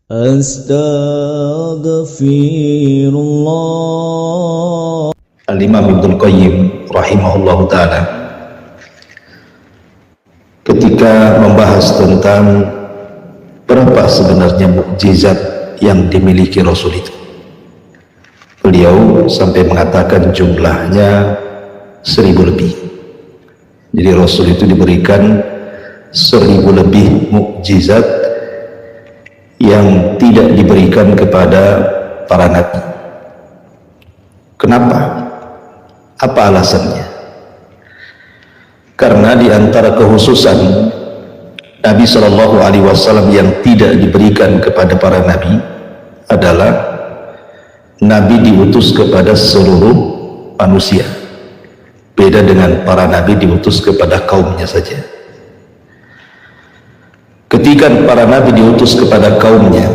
Astaghfirullah. Al-Imam Ibnul Qayyim rahimahullahu ta'ala ketika membahas tentang berapa sebenarnya mukjizat yang dimiliki Rasul itu, beliau sampai mengatakan jumlahnya 1000 lebih. Jadi Rasul itu diberikan 1000 lebih mukjizat yang tidak diberikan kepada para nabi. Kenapa? Apa alasannya? Karena di antara kekhususan Nabi Shallallahu Alaihi Wasallam yang tidak diberikan kepada para nabi adalah Nabi diutus kepada seluruh manusia. Beda dengan para nabi diutus kepada kaumnya saja. Ketika para nabi diutus kepada kaumnya,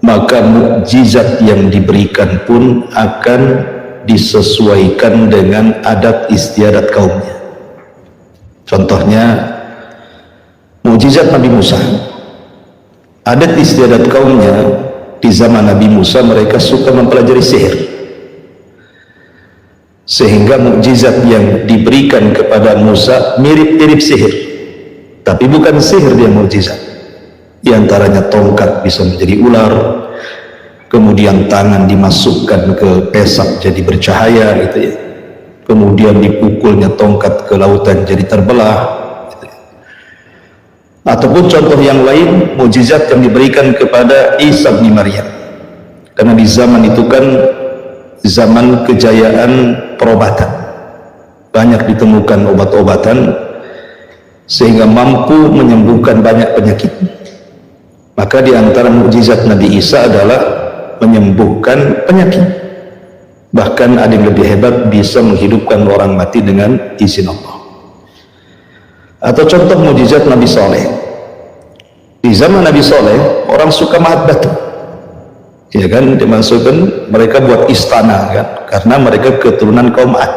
maka mukjizat yang diberikan pun akan disesuaikan dengan adat istiadat kaumnya. Contohnya mukjizat Nabi Musa, adat istiadat kaumnya di zaman Nabi Musa, mereka suka mempelajari sihir, sehingga mukjizat yang diberikan kepada Musa mirip-mirip sihir, tapi bukan sihir dia mukjizat. Di antaranya tongkat bisa menjadi ular, kemudian tangan dimasukkan ke pesak jadi bercahaya gitu ya, kemudian dipukulnya tongkat ke lautan jadi terbelah gitu ya. Ataupun contoh yang lain, mukjizat yang diberikan kepada Isa bin Maryam, karena di zaman itu kan zaman kejayaan perobatan, banyak ditemukan obat-obatan sehingga mampu menyembuhkan banyak penyakit. Maka di antara mukjizat Nabi Isa adalah menyembuhkan penyakit. Bahkan ada yang lebih hebat, bisa menghidupkan orang mati dengan izin Allah. Atau contoh mukjizat Nabi Saleh. Di zaman Nabi Saleh, orang suka mahat batu, ya kan, dimasukkan, mereka buat istana kan, karena mereka keturunan kaum Ad.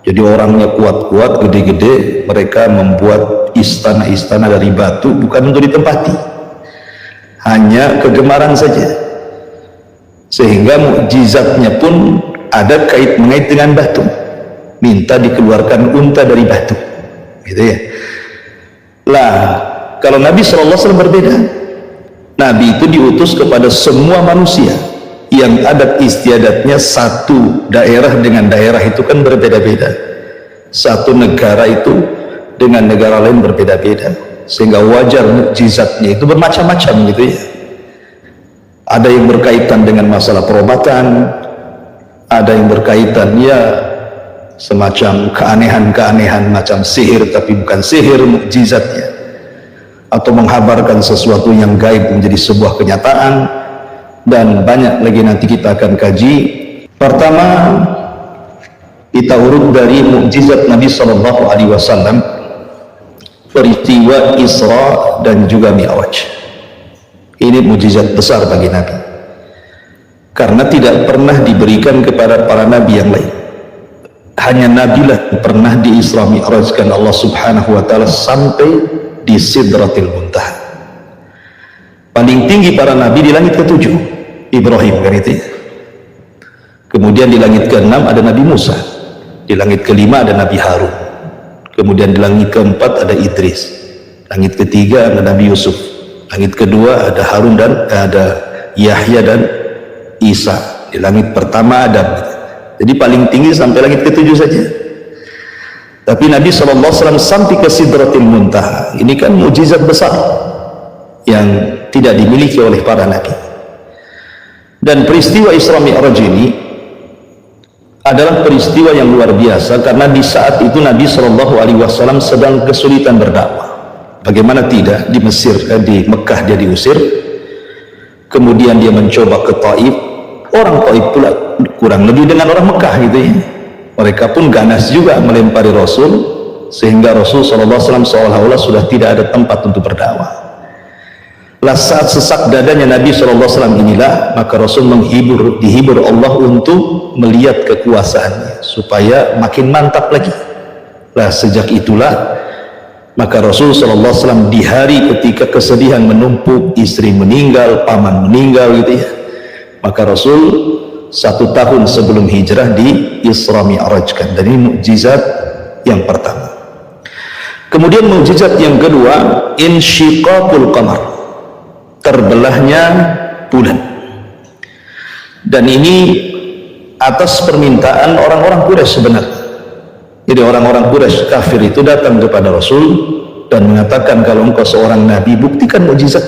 Jadi orangnya kuat-kuat, gede-gede, mereka membuat istana-istana dari batu, bukan untuk ditempati, hanya kegemaran saja. Sehingga mukjizatnya pun ada mengait dengan batu, minta dikeluarkan unta dari batu gitu ya. Lah kalau Nabi SAW berbeda, Nabi itu diutus kepada semua manusia yang adat istiadatnya satu daerah dengan daerah itu kan berbeda-beda, satu negara itu dengan negara lain berbeda-beda, sehingga wajar mukjizatnya itu bermacam-macam gitu ya. Ada yang berkaitan dengan masalah perobatan, ada yang berkaitan ya semacam keanehan-keanehan macam sihir tapi bukan sihir mukjizatnya, atau menghabarkan sesuatu yang gaib menjadi sebuah kenyataan, dan banyak lagi nanti kita akan kaji. Pertama, kita urut dari mukjizat Nabi Shallallahu Alaihi Wasallam, peristiwa Isra dan juga Mi'raj. Ini mukjizat besar bagi Nabi, karena tidak pernah diberikan kepada para nabi yang lain. Hanya Nabilah pernah di Isra Mi'rajkan Allah Subhanahu wa Ta'ala sampai di Sidratil Muntaha. Paling tinggi para nabi di langit ke-7 Ibrahim kan itu ya. Kemudian di langit ke-6 ada Nabi Musa, di langit ke-5 ada Nabi Harun, kemudian di langit ke-4 ada Idris, langit ke-3 ada Nabi Yusuf, langit kedua ada Harun dan ada Yahya dan Isa, di langit pertama Adam. Jadi paling tinggi sampai langit ke-7 saja. Tapi Nabi SAW sampai ke Sidratil Muntaha. Ini kan mukjizat besar yang tidak dimiliki oleh para nabi. Dan peristiwa Isra Mi'raj ini adalah peristiwa yang luar biasa, karena di saat itu Nabi SAW sedang kesulitan berdakwah. Bagaimana tidak, di Mesir, di Mekah dia diusir, kemudian dia mencoba ke Taif. Orang Taif pula kurang lebih dengan orang Mekah gitu ya, mereka pun ganas juga melempari Rasul, sehingga Rasul SAW seolah-olah sudah tidak ada tempat untuk berdakwah. Lah saat sesak dadanya Nabi SAW inilah, maka Rasul dihibur Allah untuk melihat kekuasaannya supaya makin mantap lagi. Lah sejak itulah Maka Rasul SAW di hari ketika kesedihan menumpuk, istri meninggal, paman meninggal gitu ya, maka Rasul 1 tahun sebelum hijrah di Isra Mi'rajkan. Dan ini mukjizat yang pertama. Kemudian mukjizat yang kedua, insyiqaqul qamar, terbelahnya bulan. Dan ini atas permintaan orang-orang Quraisy sebenarnya. Jadi orang-orang Quraisy kafir itu datang kepada Rasul dan mengatakan, kalau engkau seorang nabi, buktikan mukjizat.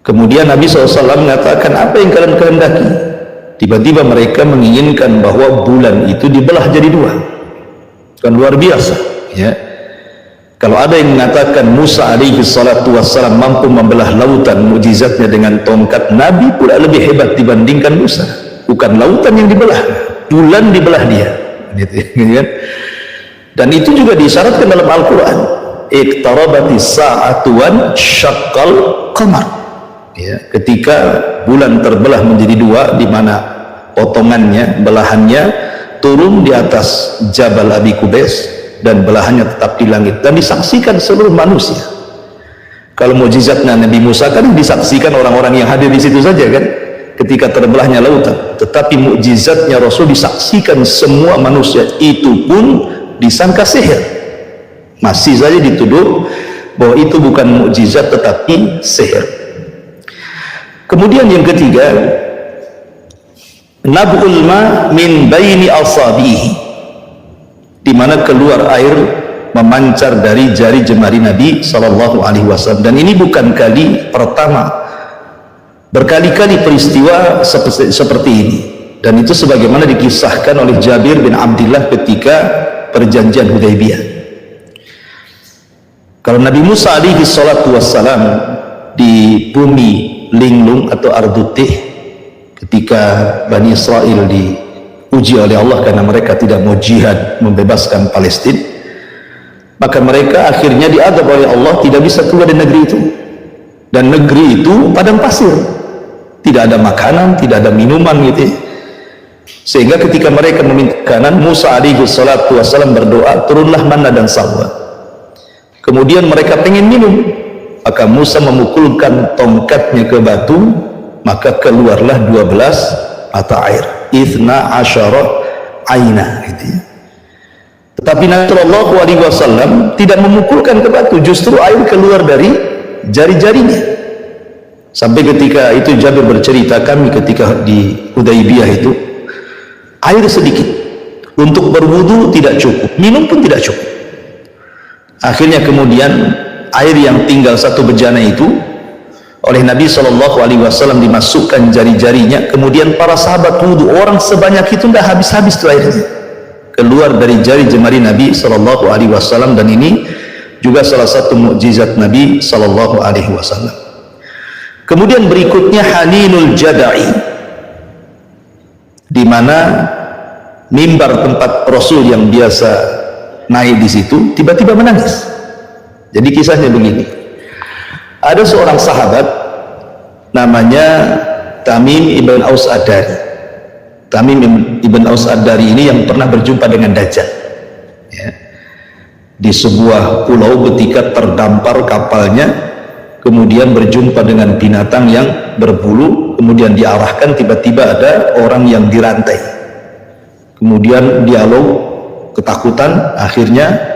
Kemudian Nabi SAW mengatakan, apa yang kalian kehendaki? Tiba-tiba mereka menginginkan bahwa bulan itu dibelah jadi 2. Kan luar biasa ya. Kalau ada yang mengatakan Musa alaihi salatu wassalam mampu membelah lautan, mukjizatnya dengan tongkat, Nabi pula lebih hebat dibandingkan Musa. Bukan lautan yang dibelah, bulan dibelah dia gitu kan. Dan itu juga disyaratkan dalam Al-Quran, iqtarabatis sa'atu wan syaqqal qamar ya, ketika bulan terbelah menjadi 2, di mana potongannya, belahannya turun di atas Jabal Abi Qubais dan belahannya tetap di langit dan disaksikan seluruh manusia. Kalau mukjizatnya Nabi Musa kan disaksikan orang-orang yang hadir di situ saja kan, ketika terbelahnya lautan. Tetapi mukjizatnya Rasul disaksikan semua manusia, itu pun disangka sihir, masih saja dituduh bahwa itu bukan mukjizat tetapi sihir. Kemudian yang ketiga, nab'ul ma min baini asabihi, di mana keluar air memancar dari jari jemari Nabi Shallallahu Alaihi Wasallam. Dan ini bukan kali pertama, berkali-kali peristiwa seperti ini. Dan itu sebagaimana dikisahkan oleh Jabir bin Abdullah ketika perjanjian Hudaybiyah. Kalau Nabi Musa alaihi salatu wassalam di bumi linglung atau Ardutih, ketika Bani Israel diuji oleh Allah karena mereka tidak mau jihad membebaskan Palestina, maka mereka akhirnya diadab oleh Allah, tidak bisa keluar dari negeri itu. Dan negeri itu padang pasir, tidak ada makanan, tidak ada minuman gitu. Sehingga ketika mereka meminta makanan, Musa alaihi salatu wassalam berdoa, turunlah manna dan salwa. Kemudian mereka pengen minum, maka Musa memukulkan tongkatnya ke batu, maka keluarlah 12 mata air, ithna asyara aina gitu ya. Tetapi Nabi Shallallahu Alaihi Wasallam tidak memukulkan ke batu, justru air keluar dari jari-jarinya. Sampai ketika itu Jabir bercerita, kami ketika di Hudaybiyah itu air sedikit, untuk berwudu tidak cukup, minum pun tidak cukup. Akhirnya kemudian air yang tinggal 1 bejana itu oleh Nabi Shallallahu Alaihi Wasallam dimasukkan jari-jarinya. Kemudian para sahabat wudu, orang sebanyak itu tidak habis-habis tuh airnya, keluar dari jari jemari Nabi Shallallahu Alaihi Wasallam. Dan ini juga salah satu mukjizat Nabi Shallallahu Alaihi Wasallam. Kemudian berikutnya Haninul Jada'i, di mana mimbar tempat Rasul yang biasa naik di situ tiba-tiba menangis. Jadi kisahnya begini, ada seorang sahabat namanya Tamim ibn Aus Ad-Dari. Tamim ibn Aus Ad-Dari ini yang pernah berjumpa dengan Dajjal ya, di sebuah pulau ketika terdampar kapalnya, kemudian berjumpa dengan binatang yang berbulu, kemudian diarahkan, tiba-tiba ada orang yang dirantai, kemudian dialog ketakutan, akhirnya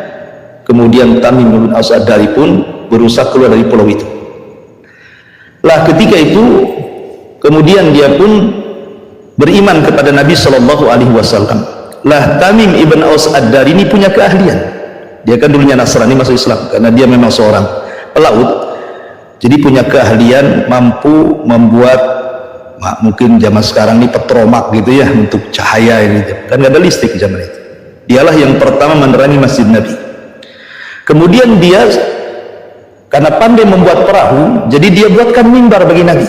kemudian Tamim bin Aus Ad-Dari pun berusaha keluar dari pulau itu. Lah ketika itu kemudian dia pun beriman kepada Nabi Shallallahu Alaihi Wasallam. Lah Tamim ibn Aus Ad-Dari ini punya keahlian, dia kan dulunya Nasrani masuk Islam karena dia memang seorang pelaut. Jadi punya keahlian, mampu membuat mungkin zaman sekarang ini petromak gitu ya, untuk cahaya ini kan nggak ada listrik zaman itu. Dialah yang pertama menerangi Masjid Nabi. Kemudian dia karena pandai membuat perahu, jadi dia buatkan mimbar bagi Nabi,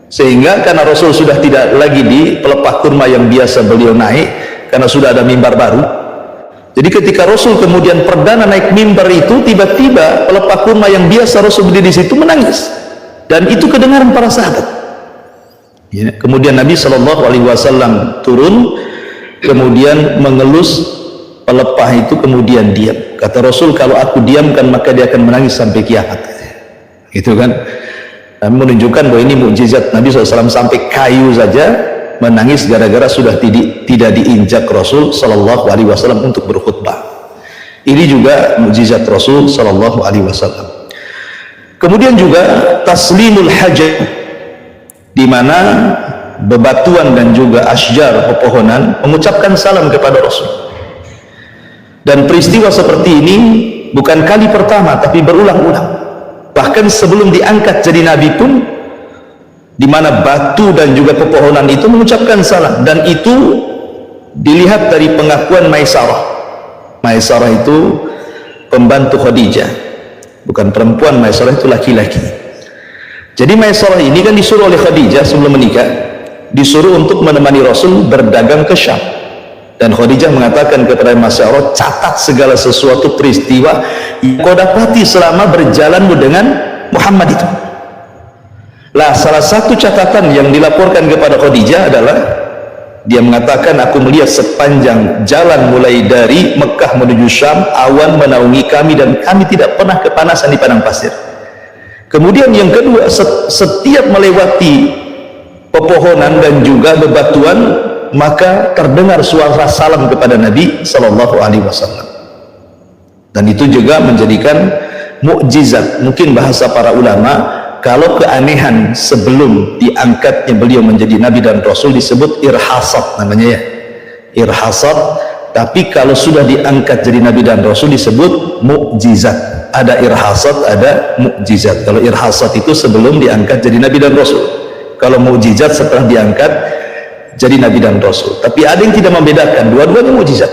sehingga karena Rasul sudah tidak lagi di pelepah kurma yang biasa beliau naik, karena sudah ada mimbar baru. Jadi ketika Rasul kemudian perdana naik mimbar itu, tiba-tiba pelepah kurma yang biasa Rasul berdiri di situ menangis, dan itu kedengaran para sahabat ya. Kemudian Nabi Shallallahu Alaihi Wasallam turun, kemudian mengelus pelepah itu kemudian diam. Kata Rasul, kalau aku diamkan maka dia akan menangis sampai kiamat. Gitu kan? Nah, menunjukkan bahwa ini mukjizat Nabi SAW, sampai kayu saja menangis gara-gara sudah tidak diinjak Rasul Sallallahu Alaihi Wasallam untuk berkhutbah. Ini juga mukjizat Rasul Sallallahu Alaihi Wasallam. Kemudian juga taslimul hajar, di mana bebatuan dan juga asjar, pepohonan, mengucapkan salam kepada Rasul. Dan peristiwa seperti ini bukan kali pertama, tapi berulang-ulang. Bahkan sebelum diangkat jadi nabi pun, di mana batu dan juga pepohonan itu mengucapkan salam, dan itu dilihat dari pengakuan Maisarah. Maisarah itu pembantu Khadijah, bukan perempuan. Maisarah itu laki-laki. Jadi Maisarah ini kan disuruh oleh Khadijah sebelum menikah, disuruh untuk menemani Rasul berdagang ke Syam. Dan Khadijah mengatakan kepada Maisarah, catat segala sesuatu peristiwa yang kau dapati selama berjalanmu dengan Muhammad itu. Lah, salah satu catatan yang dilaporkan kepada Khadijah adalah dia mengatakan, aku melihat sepanjang jalan mulai dari Mekah menuju Syam, awan menaungi kami dan kami tidak pernah kepanasan di padang pasir. Kemudian yang kedua, setiap melewati pepohonan dan juga bebatuan, maka terdengar suara salam kepada Nabi Sallallahu Alaihi Wasallam. Dan itu juga menjadikan mukjizat. Mungkin bahasa para ulama, kalau keanehan sebelum diangkatnya beliau menjadi Nabi dan Rasul disebut irhasat namanya, ya, irhasat. Tapi kalau sudah diangkat jadi Nabi dan Rasul disebut mukjizat. Ada irhasat, ada mukjizat. Kalau irhasat itu sebelum diangkat jadi Nabi dan Rasul. Kalau mukjizat setelah diangkat jadi Nabi dan Rasul. Tapi ada yang tidak membedakan, dua-duanya mukjizat.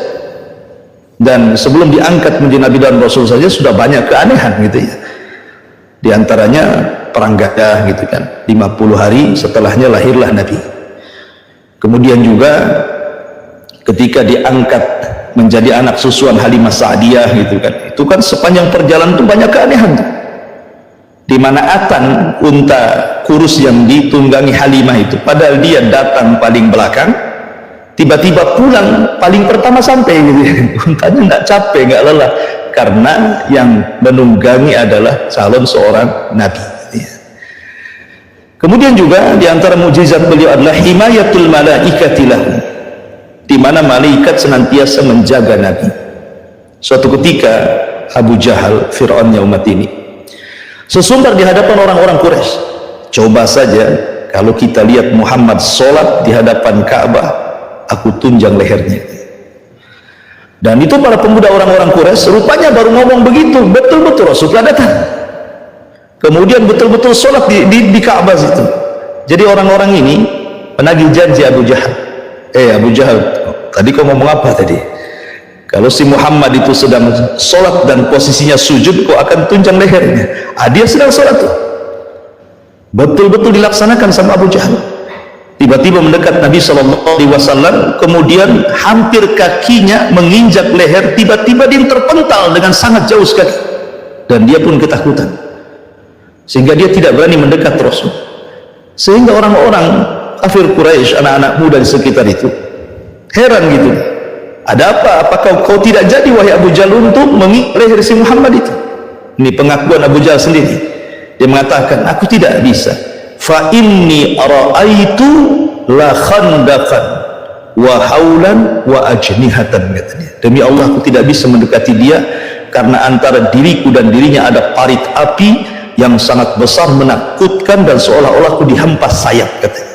Dan sebelum diangkat menjadi Nabi dan Rasul saja sudah banyak keanehan gitu ya. Di antaranya perang Gadah gitu kan, 50 hari setelahnya lahirlah Nabi. Kemudian juga ketika diangkat menjadi anak susuan Halimah Sa'diyah gitu kan, itu kan sepanjang perjalanan itu banyak keanehan tuh. Di mana Atan, unta kurus yang ditunggangi Halimah itu, padahal dia datang paling belakang, tiba-tiba pulang paling pertama sampai gitu. Untanya nggak capek, nggak lelah, karena yang menunggangi adalah calon seorang nabi. Kemudian juga di antara mukjizat beliau adalah himayatul malaikati lahu, di mana malaikat senantiasa menjaga Nabi. Suatu ketika Abu Jahal, Fir'aunnya umat ini, sesumbar di hadapan orang-orang Quraisy. Coba saja kalau kita lihat Muhammad sholat di hadapan Ka'bah, aku tunjang lehernya. Dan itu para pemuda orang-orang Quraisy rupanya baru ngomong begitu, betul-betul Rasulullah datang. Kemudian betul-betul sholat di Ka'bah situ. Jadi orang-orang ini menagih janji Abu Jahal. Abu Jahal, tadi kau ngomong apa tadi? Kalau si Muhammad itu sedang sholat dan posisinya sujud, kau akan tunjang lehernya. Dia sedang sholat tuh. Betul-betul dilaksanakan sama Abu Jahal. Tiba-tiba mendekat Nabi SAW, kemudian hampir kakinya menginjak leher, tiba-tiba dia terpental dengan sangat jauh sekali. Dan dia pun ketakutan, sehingga dia tidak berani mendekat Rasul. Sehingga orang-orang kafir Quraisy, anak-anak muda di sekitar itu heran gitu, ada apa? Apakah kau tidak jadi wahai Abu Jahal untuk menginjak leher si Muhammad itu? Ini pengakuan Abu Jahal sendiri. Dia mengatakan, aku tidak bisa. Fa inni ra'aitu la khandaqan wa haulan wa ajnihatan, katanya. Demi Allah, aku tidak bisa mendekati dia karena antara diriku dan dirinya ada parit api yang sangat besar, menakutkan, dan seolah-olah aku dihempas sayap, katanya.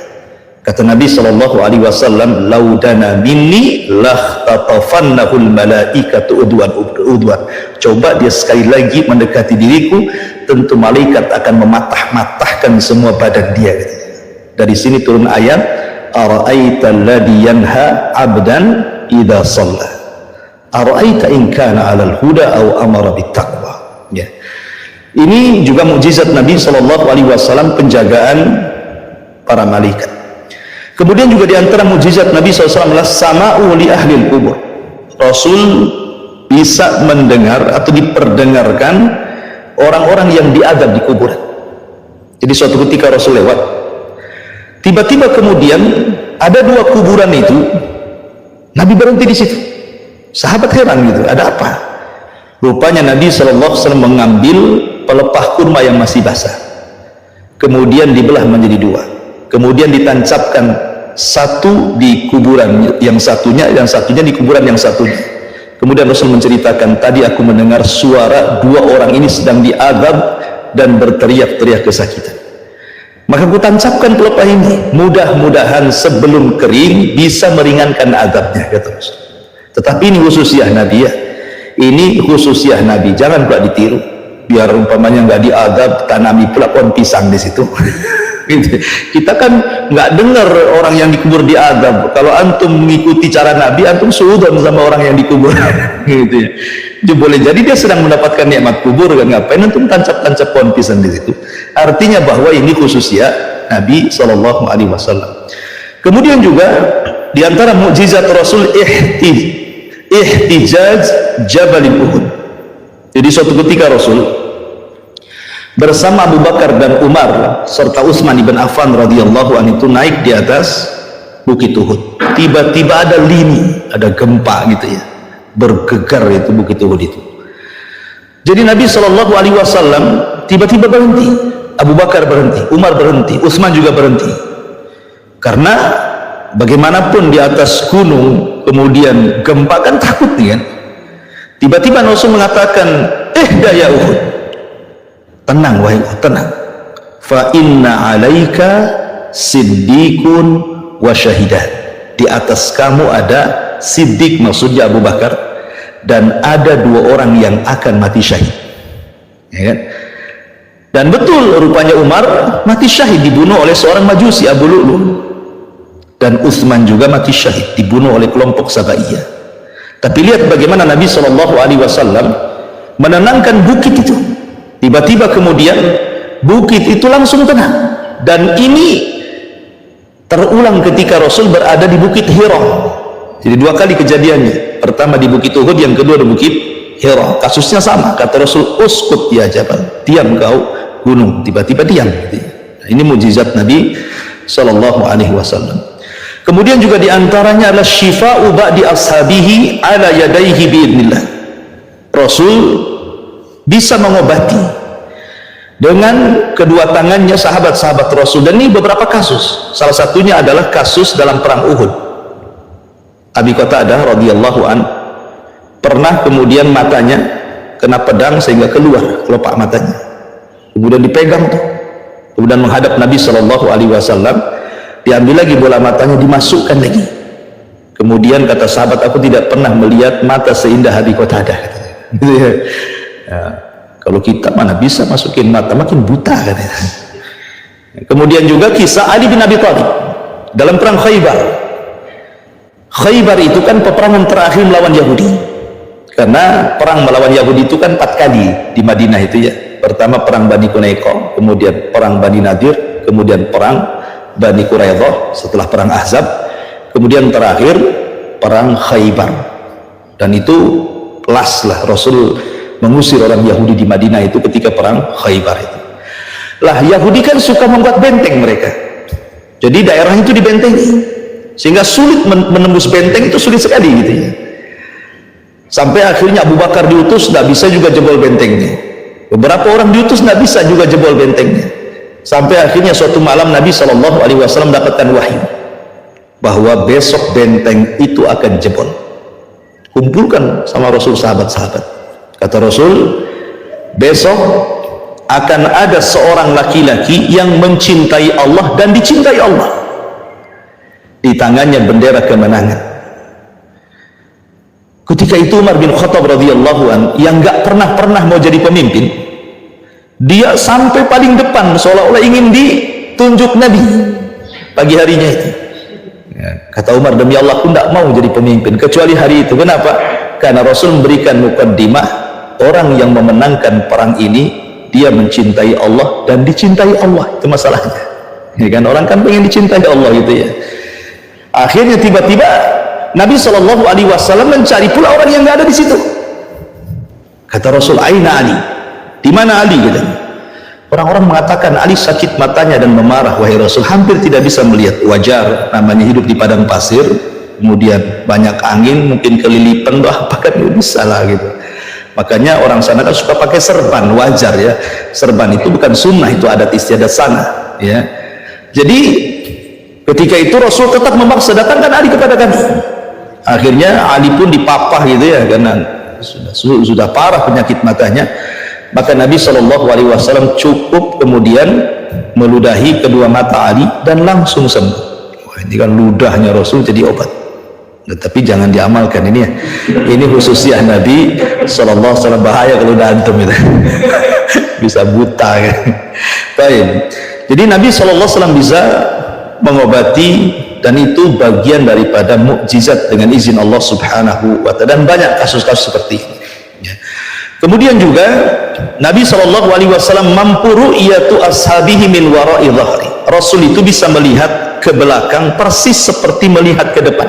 Kata Nabi SAW, laudana minni lahtatafannahul malaikatu udwan. Coba dia sekali lagi mendekati diriku, tentu malaikat akan mematah-matahkan semua badan dia, katanya. Dari sini turun ayat, ara'aita alladhi yanha abdan idha shalla ara'aita in kana 'alal huda aw amara bittaqwa. Ya. Ini juga mukjizat Nabi SAW, penjagaan para malaikat. Kemudian juga di antara mukjizat Nabi SAW adalah sama'u li ahlil kubur. Rasul bisa mendengar atau diperdengarkan orang-orang yang diadab di kuburan. Jadi suatu ketika Rasul lewat, tiba-tiba kemudian ada dua kuburan itu, Nabi berhenti di situ. Sahabat heran gitu, ada apa? Rupanya Nabi SAW mengambil pelepah kurma yang masih basah, kemudian dibelah menjadi dua, kemudian ditancapkan satu di kuburan yang satunya, dan satunya di kuburan yang satunya. Kemudian Rasul menceritakan, tadi aku mendengar suara dua orang ini sedang diazab dan berteriak-teriak kesakitan. Maka aku tancapkan pelepah ini, mudah-mudahan sebelum kering bisa meringankan azabnya, kata Rasul. Tetapi ini khususiah Nabi ya, ini khususiah Nabi, jangan pula ditiru. Biar umpamanya nggak diazab, tanami pula pohon pisang di situ. Kita kan nggak dengar orang yang dikubur diazab. Kalau antum mengikuti cara Nabi, antum suudon sama orang yang dikubur. Gitu ya. Jadi boleh jadi dia sedang mendapatkan nikmat kubur, kan ngapain antum tancap-tancap pohon pisang di situ. Artinya bahwa ini khususnya Nabi Shallallahu Alaihi Wasallam. Kemudian juga di antara mukjizat Rasul ihtijaj Jabal Uhud. Jadi suatu ketika Rasul bersama Abu Bakar dan Umar serta Utsman ibn Affan radhiyallahu anhu itu naik di atas Bukit Uhud. Tiba-tiba ada lini, ada gempa gitu ya, bergegar itu Bukit Uhud itu. Jadi Nabi Shallallahu Alaihi Wasallam tiba-tiba berhenti, Abu Bakar berhenti, Umar berhenti, Utsman juga berhenti, karena bagaimanapun di atas gunung kemudian gempa kan takut nih kan. Tiba-tiba Rasul mengatakan, ya Uhud, tenang wahai Uhud, tenang, fa inna alaika siddiqun wa syahidan, di atas kamu ada siddiq, maksudnya Abu Bakar, dan ada dua orang yang akan mati syahid, ya kan? Dan betul rupanya Umar mati syahid, dibunuh oleh seorang majusi, Abu Lu'lu', dan Utsman juga mati syahid, dibunuh oleh kelompok Sabaiyah. Tapi lihat bagaimana Nabi Shallallahu Alaihi Wasallam menenangkan bukit itu. Tiba-tiba kemudian bukit itu langsung tenang. Dan ini terulang ketika Rasul berada di Bukit Hira. Jadi dua kali kejadiannya. Pertama di Bukit Uhud, yang kedua di Bukit Hira. Kasusnya sama. Kata Rasul, uskut ya Jabal, diam kau gunung. Tiba-tiba diam. Nah, ini mukjizat Nabi Shallallahu Alaihi Wasallam. Kemudian juga diantaranya adalah syifa'u ba'di ashabihi ala yadaihi biidnillah. Rasul bisa mengobati dengan kedua tangannya sahabat-sahabat Rasul, dan ini beberapa kasus. Salah satunya adalah kasus dalam perang Uhud. Abi Qatadah radhiyallahu an pernah kemudian matanya kena pedang sehingga keluar kelopak matanya. Kemudian dipegang tuh, kemudian menghadap Nabi Shallallahu Alaihi Wasallam. Diambil lagi bola matanya, dimasukkan lagi. Kemudian kata sahabat, aku tidak pernah melihat mata seindah Abi Qatadah. Ya, kalau kita mana bisa masukin mata, makin buta kan. Kemudian juga kisah Ali bin Abi Thalib dalam perang Khaybar. Khaybar itu kan peperangan terakhir melawan Yahudi, karena perang melawan Yahudi itu kan 4 kali di Madinah itu ya. Pertama perang Bani Qunaiqah, kemudian perang Bani Nadir, kemudian perang Bani Quraidah setelah perang Ahzab, kemudian terakhir perang Khaybar. Dan itu last lah Rasul mengusir orang Yahudi di Madinah itu ketika perang Khaybar itu. Lah Yahudi kan suka membuat benteng mereka, jadi daerah itu dibentengi sehingga sulit menembus benteng itu, sulit sekali gitu ya. Sampai akhirnya Abu Bakar diutus, tidak bisa juga jebol bentengnya. Beberapa orang diutus, tidak bisa juga jebol bentengnya. Sampai akhirnya suatu malam Nabi Shallallahu Alaihi Wasallam dapatkan wahyu bahwa besok benteng itu akan jebol. Kumpulkan sama Rasul sahabat-sahabat. Kata Rasul, besok akan ada seorang laki-laki yang mencintai Allah dan dicintai Allah. Di tangannya bendera kemenangan. Ketika itu Umar bin Khattab radhiyallahu anhu yang nggak pernah mau jadi pemimpin, dia sampai paling depan seolah-olah ingin ditunjuk Nabi pagi harinya itu. Ya, kata Umar, demi Allah aku tidak mau jadi pemimpin kecuali hari itu. Kenapa? Karena Rasul memberikan mukaddimah, orang yang memenangkan perang ini dia mencintai Allah dan dicintai Allah. Itu masalahnya ya kan, orang kan pengen dicintai Allah gitu ya. Akhirnya tiba-tiba Nabi Shallallahu Alaihi Wasallam mencari pula orang yang nggak ada di situ. Kata Rasul, aina Ali, di mana Ali? Gitu. Orang-orang mengatakan Ali sakit matanya dan memarah. Wahai Rasul, hampir tidak bisa melihat. Wajar, namanya hidup di padang pasir, kemudian banyak angin, mungkin kelilipan apa kan bisa lah gitu. Makanya orang sana kan suka pakai serban, wajar ya. Serban itu bukan sunnah, itu adat istiadat sana ya. Jadi ketika itu Rasul tetap memaksa, datangkan Ali kepada kami. Akhirnya Ali pun dipapah gitu ya, karena sudah parah penyakit matanya. Maka Nabi SAW cukup kemudian meludahi kedua mata Ali dan langsung sembuh. Wah, ini kan ludahnya Rasul jadi obat. Nah, tapi jangan diamalkan ini ya. Ini khususiah Nabi SAW, bahaya kalau udah antum itu. Bisa buta kan. Baik. Jadi Nabi SAW bisa mengobati, dan itu bagian daripada mukjizat dengan izin Allah Subhanahu wa ta'ala, dan banyak kasus-kasus seperti ini ya. Kemudian juga Nabi SAW mampu ru'yatu ashabihi min wara'i dhahri. Rasul itu bisa melihat ke belakang persis seperti melihat ke depan.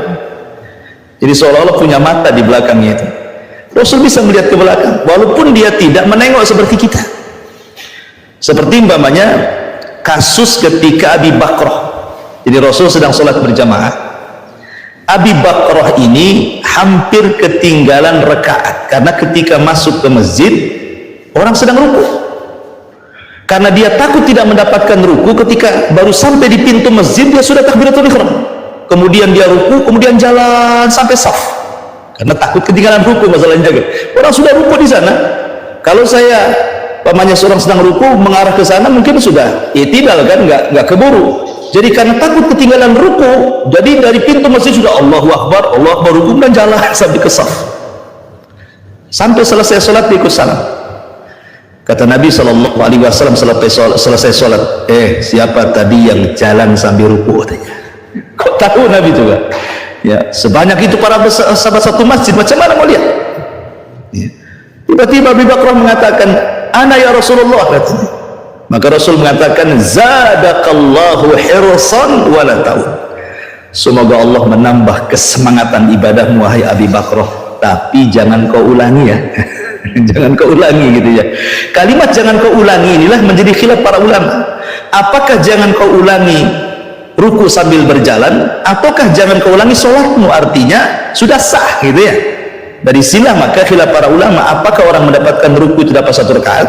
Jadi seolah-olah punya mata di belakangnya itu. Rasul bisa melihat ke belakang walaupun dia tidak menengok seperti kita. Seperti umpamanya kasus ketika Abi Bakrah. Jadi Rasul sedang sholat berjamaah. Abi Bakrah ini hampir ketinggalan rakaat karena ketika masuk ke masjid orang sedang ruku. Karena dia takut tidak mendapatkan ruku, ketika baru sampai di pintu masjid dia sudah takbiratul ihram. Kemudian dia ruku, kemudian jalan sampai saf. Karena takut ketinggalan ruku, masalahnya jaga. Orang sudah ruku di sana. Kalau saya pamannya seorang sedang ruku mengarah ke sana, mungkin sudah i'tidal kan, nggak keburu. Jadi karena takut ketinggalan ruku, jadi dari pintu masjid sudah Allahu Akbar ruku dan jalan sampai ke saf. Sampai selesai sholat dia ikut salam. Kata Nabi SAW selesai sholat, siapa tadi yang jalan sambil ruku? Katanya. Kok tahu Nabi juga? Ya, sebanyak itu para sahabat satu masjid, macam mana mau lihat? Ya. Tiba-tiba Abi Bakrah mengatakan, ana ya Rasulullah, katanya. Maka Rasul mengatakan, zadakallahu hirsan wala ta'ud. Semoga Allah menambah kesemangatan ibadahmu wahai Abi Bakrah, tapi jangan kau ulangi ya. Jangan kau ulangi gitu ya. Kalimat jangan kau ulangi inilah menjadi khilaf para ulama. Apakah jangan kau ulangi ruku sambil berjalan, ataukah jangan kau ulangi sholatmu, artinya sudah sah gitu ya. Dari sinilah maka khilaf para ulama, apakah orang mendapatkan ruku itu dapat satu rakaat?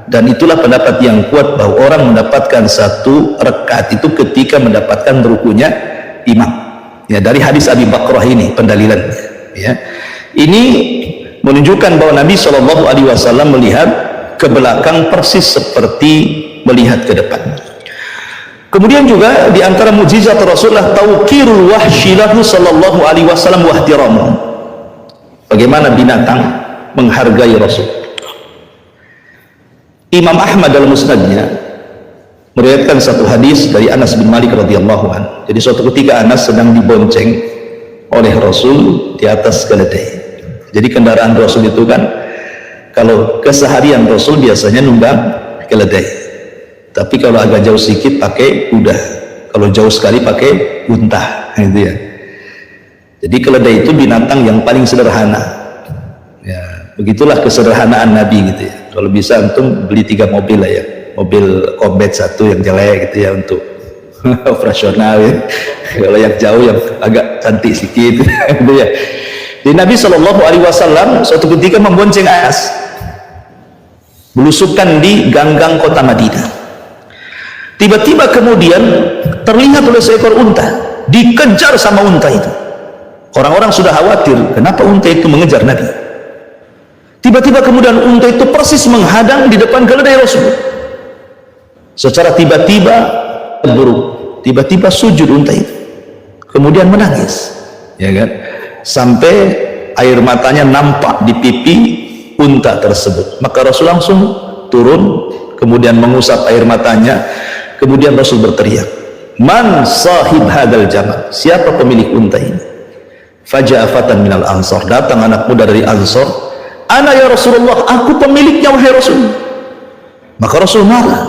Dan itulah pendapat yang kuat bahwa orang mendapatkan satu rakaat itu ketika mendapatkan rukunya imam. Ya, dari hadis Abi Bakrah ini pendalilannya. Ya, ini menunjukkan bahwa Nabi SAW melihat ke belakang persis seperti melihat ke depan. Kemudian juga di antara mukjizat Rasulullah tauqirul wahsyi lahu sallallahu alaihi wasallam wa ihtiramuhu. Bagaimana binatang menghargai Rasul. Imam Ahmad dalam musnadnya meriwayatkan satu hadis dari Anas bin Malik radhiyallahu anhu. Jadi suatu ketika Anas sedang dibonceng oleh Rasul di atas keledai. Jadi kendaraan Rasul itu kan, kalau keseharian Rasul biasanya nunggang keledai. Tapi kalau agak jauh sedikit pakai kuda. Kalau jauh sekali pakai unta, gitu ya. Jadi keledai itu binatang yang paling sederhana. Ya, begitulah kesederhanaan Nabi gitu ya. Kalau bisa antum beli 3 mobil lah ya, mobil Combat 1 yang jelek gitu ya untuk operasional ya. Kalau yang jauh yang agak cantik sedikit gitu ya. Jadi Nabi SAW suatu ketika membonceng Anas, belusukan di ganggang kota Madinah. Tiba-tiba kemudian terlihat oleh seekor unta, dikejar sama unta itu. Orang-orang sudah khawatir, kenapa unta itu mengejar Nabi? Tiba-tiba kemudian unta itu persis menghadang di depan keledai Rasul. Secara tiba-tiba terburuk, tiba-tiba sujud unta itu, kemudian menangis, ya kan? Sampai air matanya nampak di pipi unta tersebut. Maka Rasul langsung turun, kemudian mengusap air matanya, kemudian Rasul berteriak, man sahib hadal jamal, siapa pemilik unta ini? Faja'a fatan minal ansar, datang anak muda dari Ansar, ana ya Rasulullah, aku pemiliknya wahai Rasul. Maka Rasul marah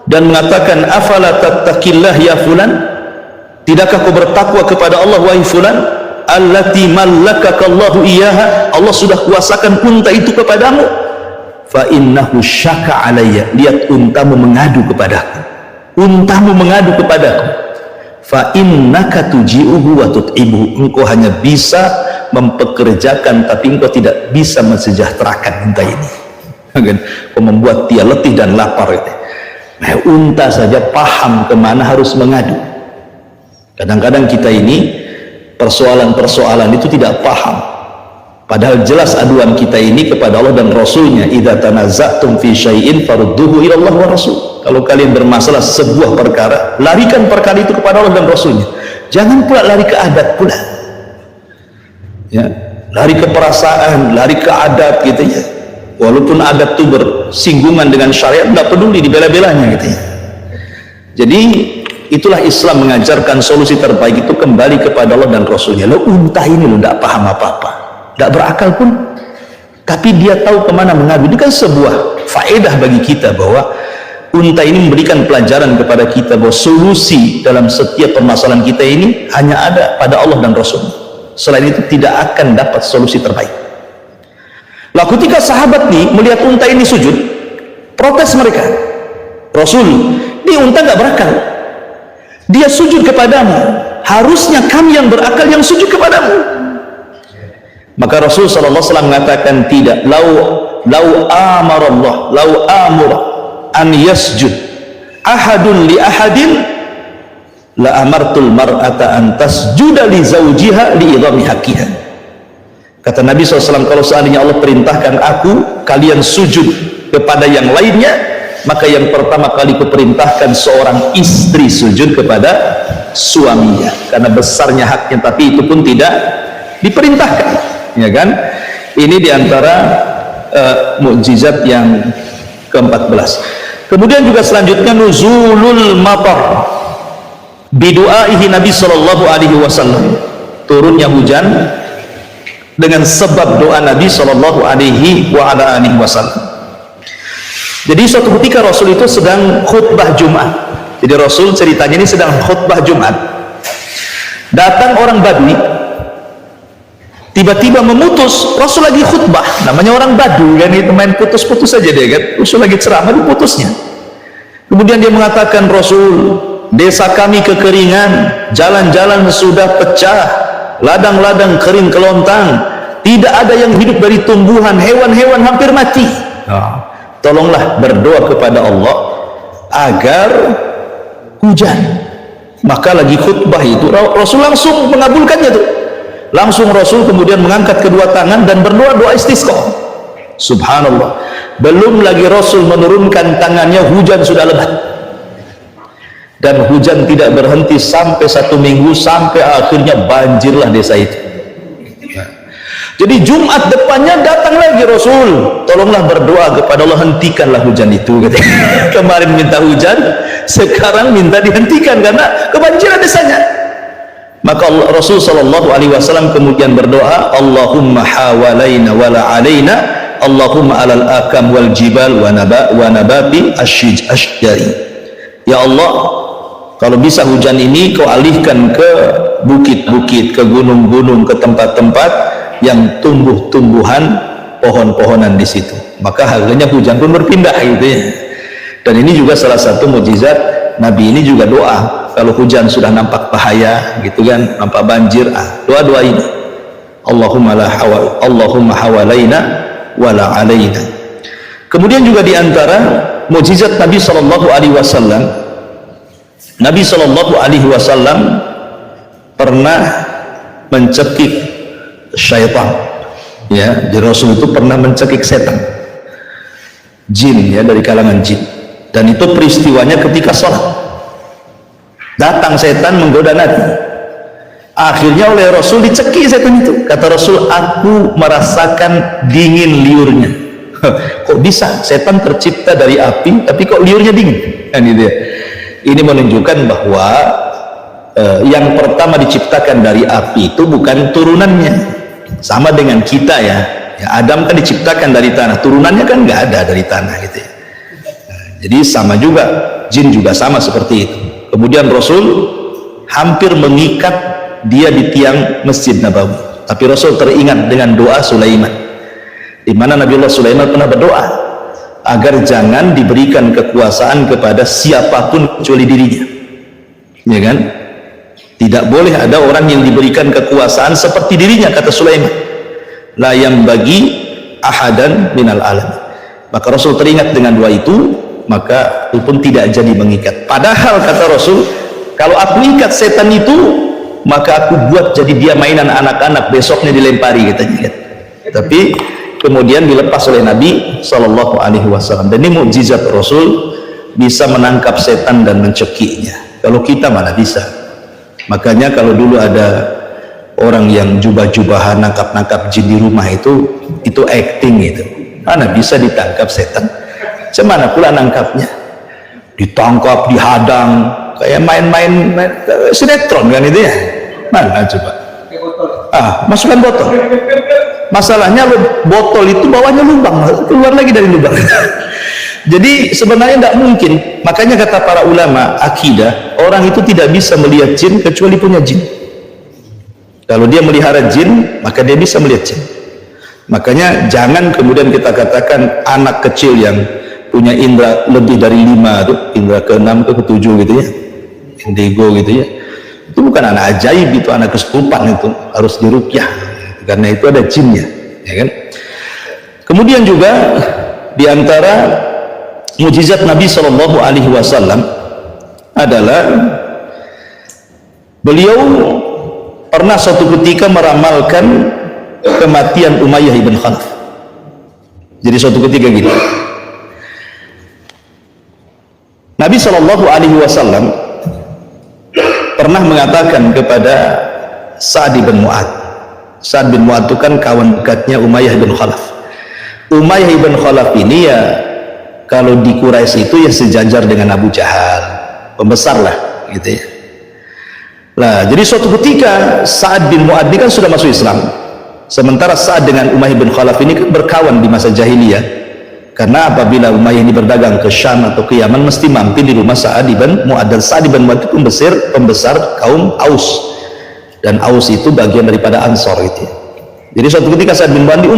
dan mengatakan, afala tattaqillah ya fulan, tidakkah kau bertakwa kepada Allah wahai fulan? Allati mallakakallahu iyaha, Allah sudah kuasakan unta itu kepadamu. Fa innahu syaka alayya, lihat untamu mengadu kepadaku, untamu mengadu kepadaku. fa innaka tuji'uhu wa tut'ibuhu, engkau hanya bisa mempekerjakan tapi engkau tidak bisa mensejahterakan unta ini. Kau membuat dia letih dan lapar. Nah, unta saja paham kemana harus mengadu. Kadang-kadang kita ini persoalan-persoalan itu tidak paham, padahal jelas aduan kita ini kepada Allah dan Rasulnya. Idza tanaza'tum fi syai'in farudduhu ila Allah wa Rasul. Kalau kalian bermasalah sebuah perkara, larikan perkara itu kepada Allah dan Rasulnya. Jangan pula lari ke adat pula, ya, lari ke perasaan, lari ke adat gitu ya. Walaupun adat itu bersinggungan dengan syariat, nggak peduli, dibela-belanya gitu ya. Jadi itulah Islam mengajarkan solusi terbaik itu kembali kepada Allah dan Rasulnya. Lo unta ini lo nggak paham apa-apa, nggak berakal pun, tapi dia tahu kemana mengadu. Ini kan sebuah faedah bagi kita bahwa unta ini memberikan pelajaran kepada kita bahwa solusi dalam setiap permasalahan kita ini hanya ada pada Allah dan Rasul. Selain itu tidak akan dapat solusi terbaik. Lah ketika sahabat nih melihat unta ini sujud, protes mereka, Rasul, ini unta nggak berakal, dia sujud kepadamu, harusnya kami yang berakal yang sujud kepadamu. Maka Rasul SAW mengatakan tidak. Lau amara an yasjud ahadun li ahadin la amartul mar'ata an tasjuda li zawjiha li idhami haqqiha. Kata Nabi SAW, kalau seandainya Allah perintahkan aku kalian sujud kepada yang lainnya, maka yang pertama kali kuperintahkan seorang istri sujud kepada suaminya karena besarnya haknya, tapi itu pun tidak diperintahkan, ya kan? Ini diantara mukjizat yang ke-14. Kemudian juga selanjutnya nuzulul matar bidu'aihi Nabi sallallahu alaihi wasallam, turunnya hujan dengan sebab doa Nabi sallallahu alaihi wasallam. Jadi suatu ketika Rasul itu sedang khutbah Jumat. Jadi Rasul ceritanya ini sedang khutbah Jumat, datang orang Badui, tiba-tiba memutus. Rasul lagi khutbah, namanya orang Badui kan, itu main putus-putus saja dia kan. Rasul lagi ceramah, diputusnya. Kemudian dia mengatakan, Rasul, desa kami kekeringan, jalan-jalan sudah pecah, ladang-ladang kering kelontang, tidak ada yang hidup dari tumbuhan, hewan-hewan hampir mati. Tolonglah berdoa kepada Allah agar hujan. Maka lagi khutbah itu Rasul langsung mengabulkannya tuh. Langsung Rasul kemudian mengangkat kedua tangan dan berdoa doa istisqa. Subhanallah, belum lagi Rasul menurunkan tangannya, hujan sudah lebat. Dan hujan tidak berhenti sampai 1 minggu, sampai akhirnya banjirlah desa itu. Jadi Jumat depannya datang lagi Rasul, tolonglah berdoa kepada Allah, hentikanlah hujan itu. Kemarin minta hujan, sekarang minta dihentikan karena kebanjiran desanya. Maka Rasul sallallahu alaihi wasallam kemudian berdoa, Allahumma hawalaina wala alaina, Allahumma alal akam wal jibal wa nabati asyjari. Ya Allah, kalau bisa hujan ini kau alihkan ke bukit-bukit, ke gunung-gunung, ke tempat-tempat yang tumbuh-tumbuhan, pohon-pohonan di situ. Maka akhirnya hujan pun berpindah gitu ya. Dan ini juga salah satu mukjizat Nabi ini juga doa. Kalau hujan sudah nampak bahaya gitu kan, nampak banjir, doa-doa ini. Allahumma hawalaina wala alaina. Kemudian juga diantara mukjizat Nabi sallallahu alaihi wasallam, Nabi sallallahu alaihi wasallam pernah mencekik syaitan, ya. Jadi Rasul itu pernah mencekik setan, jin ya, dari kalangan jin. Dan itu peristiwanya ketika sholat, datang setan menggoda Nabi. Akhirnya oleh Rasul dicekik setan itu. Kata Rasul, aku merasakan dingin liurnya. Kok bisa setan tercipta dari api tapi kok liurnya dingin kan gitu ya. Ini menunjukkan bahwa yang pertama diciptakan dari api itu bukan turunannya. Sama dengan kita ya, Adam kan diciptakan dari tanah, turunannya kan nggak ada dari tanah gitu ya. Jadi sama juga, jin juga sama seperti itu. Kemudian Rasul hampir mengikat dia di tiang Masjid Nabawi, tapi Rasul teringat dengan doa Sulaiman, di mana Nabiullah Sulaiman pernah berdoa agar jangan diberikan kekuasaan kepada siapapun kecuali dirinya, ya kan? Tidak boleh ada orang yang diberikan kekuasaan seperti dirinya, kata Sulaiman. La yang bagi ahadan minal alam. Maka Rasul teringat dengan doa itu, maka itu pun tidak jadi mengikat. Padahal kata Rasul, kalau aku ikat setan itu, maka aku buat jadi dia mainan anak-anak, besoknya dilempari, katanya. Tapi kemudian dilepas oleh Nabi Shallallahu Alaihi Wasallam. Dan ini mukjizat Rasul, bisa menangkap setan dan mencekiknya. Kalau kita mana bisa. Makanya kalau dulu ada orang yang jubah-jubahan nangkap jin di rumah, itu acting itu. Mana bisa ditangkap setan? Cemana pula nangkapnya? Ditangkap, dihadang, kayak main-main sinetron kan itu ya. Mana coba? Masukkan botol. Masalahnya botol itu bawahnya lubang, keluar lagi dari lubang. Jadi sebenarnya tidak mungkin. Makanya kata para ulama akidah, orang itu tidak bisa melihat jin kecuali punya jin. Kalau dia melihara jin, maka dia bisa melihat jin. Makanya jangan kemudian kita katakan anak kecil yang punya indera lebih dari 5 tuh, indera ke-6 ke ke-7 gitu ya, indigo gitu ya, itu bukan anak ajaib, itu anak kesurupan, itu harus diruqyah karena itu ada jinnya, ya kan. Kemudian juga diantara mukjizat Nabi Shallallahu Alaihi Wasallam adalah beliau pernah suatu ketika meramalkan kematian Umayyah ibn Khalaf. Jadi suatu ketika gini, Nabi Shallallahu Alaihi Wasallam pernah mengatakan kepada Sa'ad bin Mu'ad. Sa'ad bin Mu'ad itu kan kawan dekatnya Umayyah ibn Khalaf. Umayyah ibn Khalaf ini ya kalau di Quraisy itu ya sejajar dengan Abu Jahal, pembesar lah gitu ya. Nah, jadi suatu ketika Sa'ad bin Mu'ad ini kan sudah masuk Islam. Sementara Sa'ad dengan Umayyah bin Khalaf ini kan berkawan di masa jahiliyah. Karena apabila Umayyah ini berdagang ke Syam atau ke Yaman, mesti mampir di rumah Sa'ad bin Mu'ad. Dan Sa'ad bin Mu'ad itu pembesar kaum Aus. Dan Aus itu bagian daripada Ansor itu. Jadi suatu ketika Sa'ad bin Mu'ad di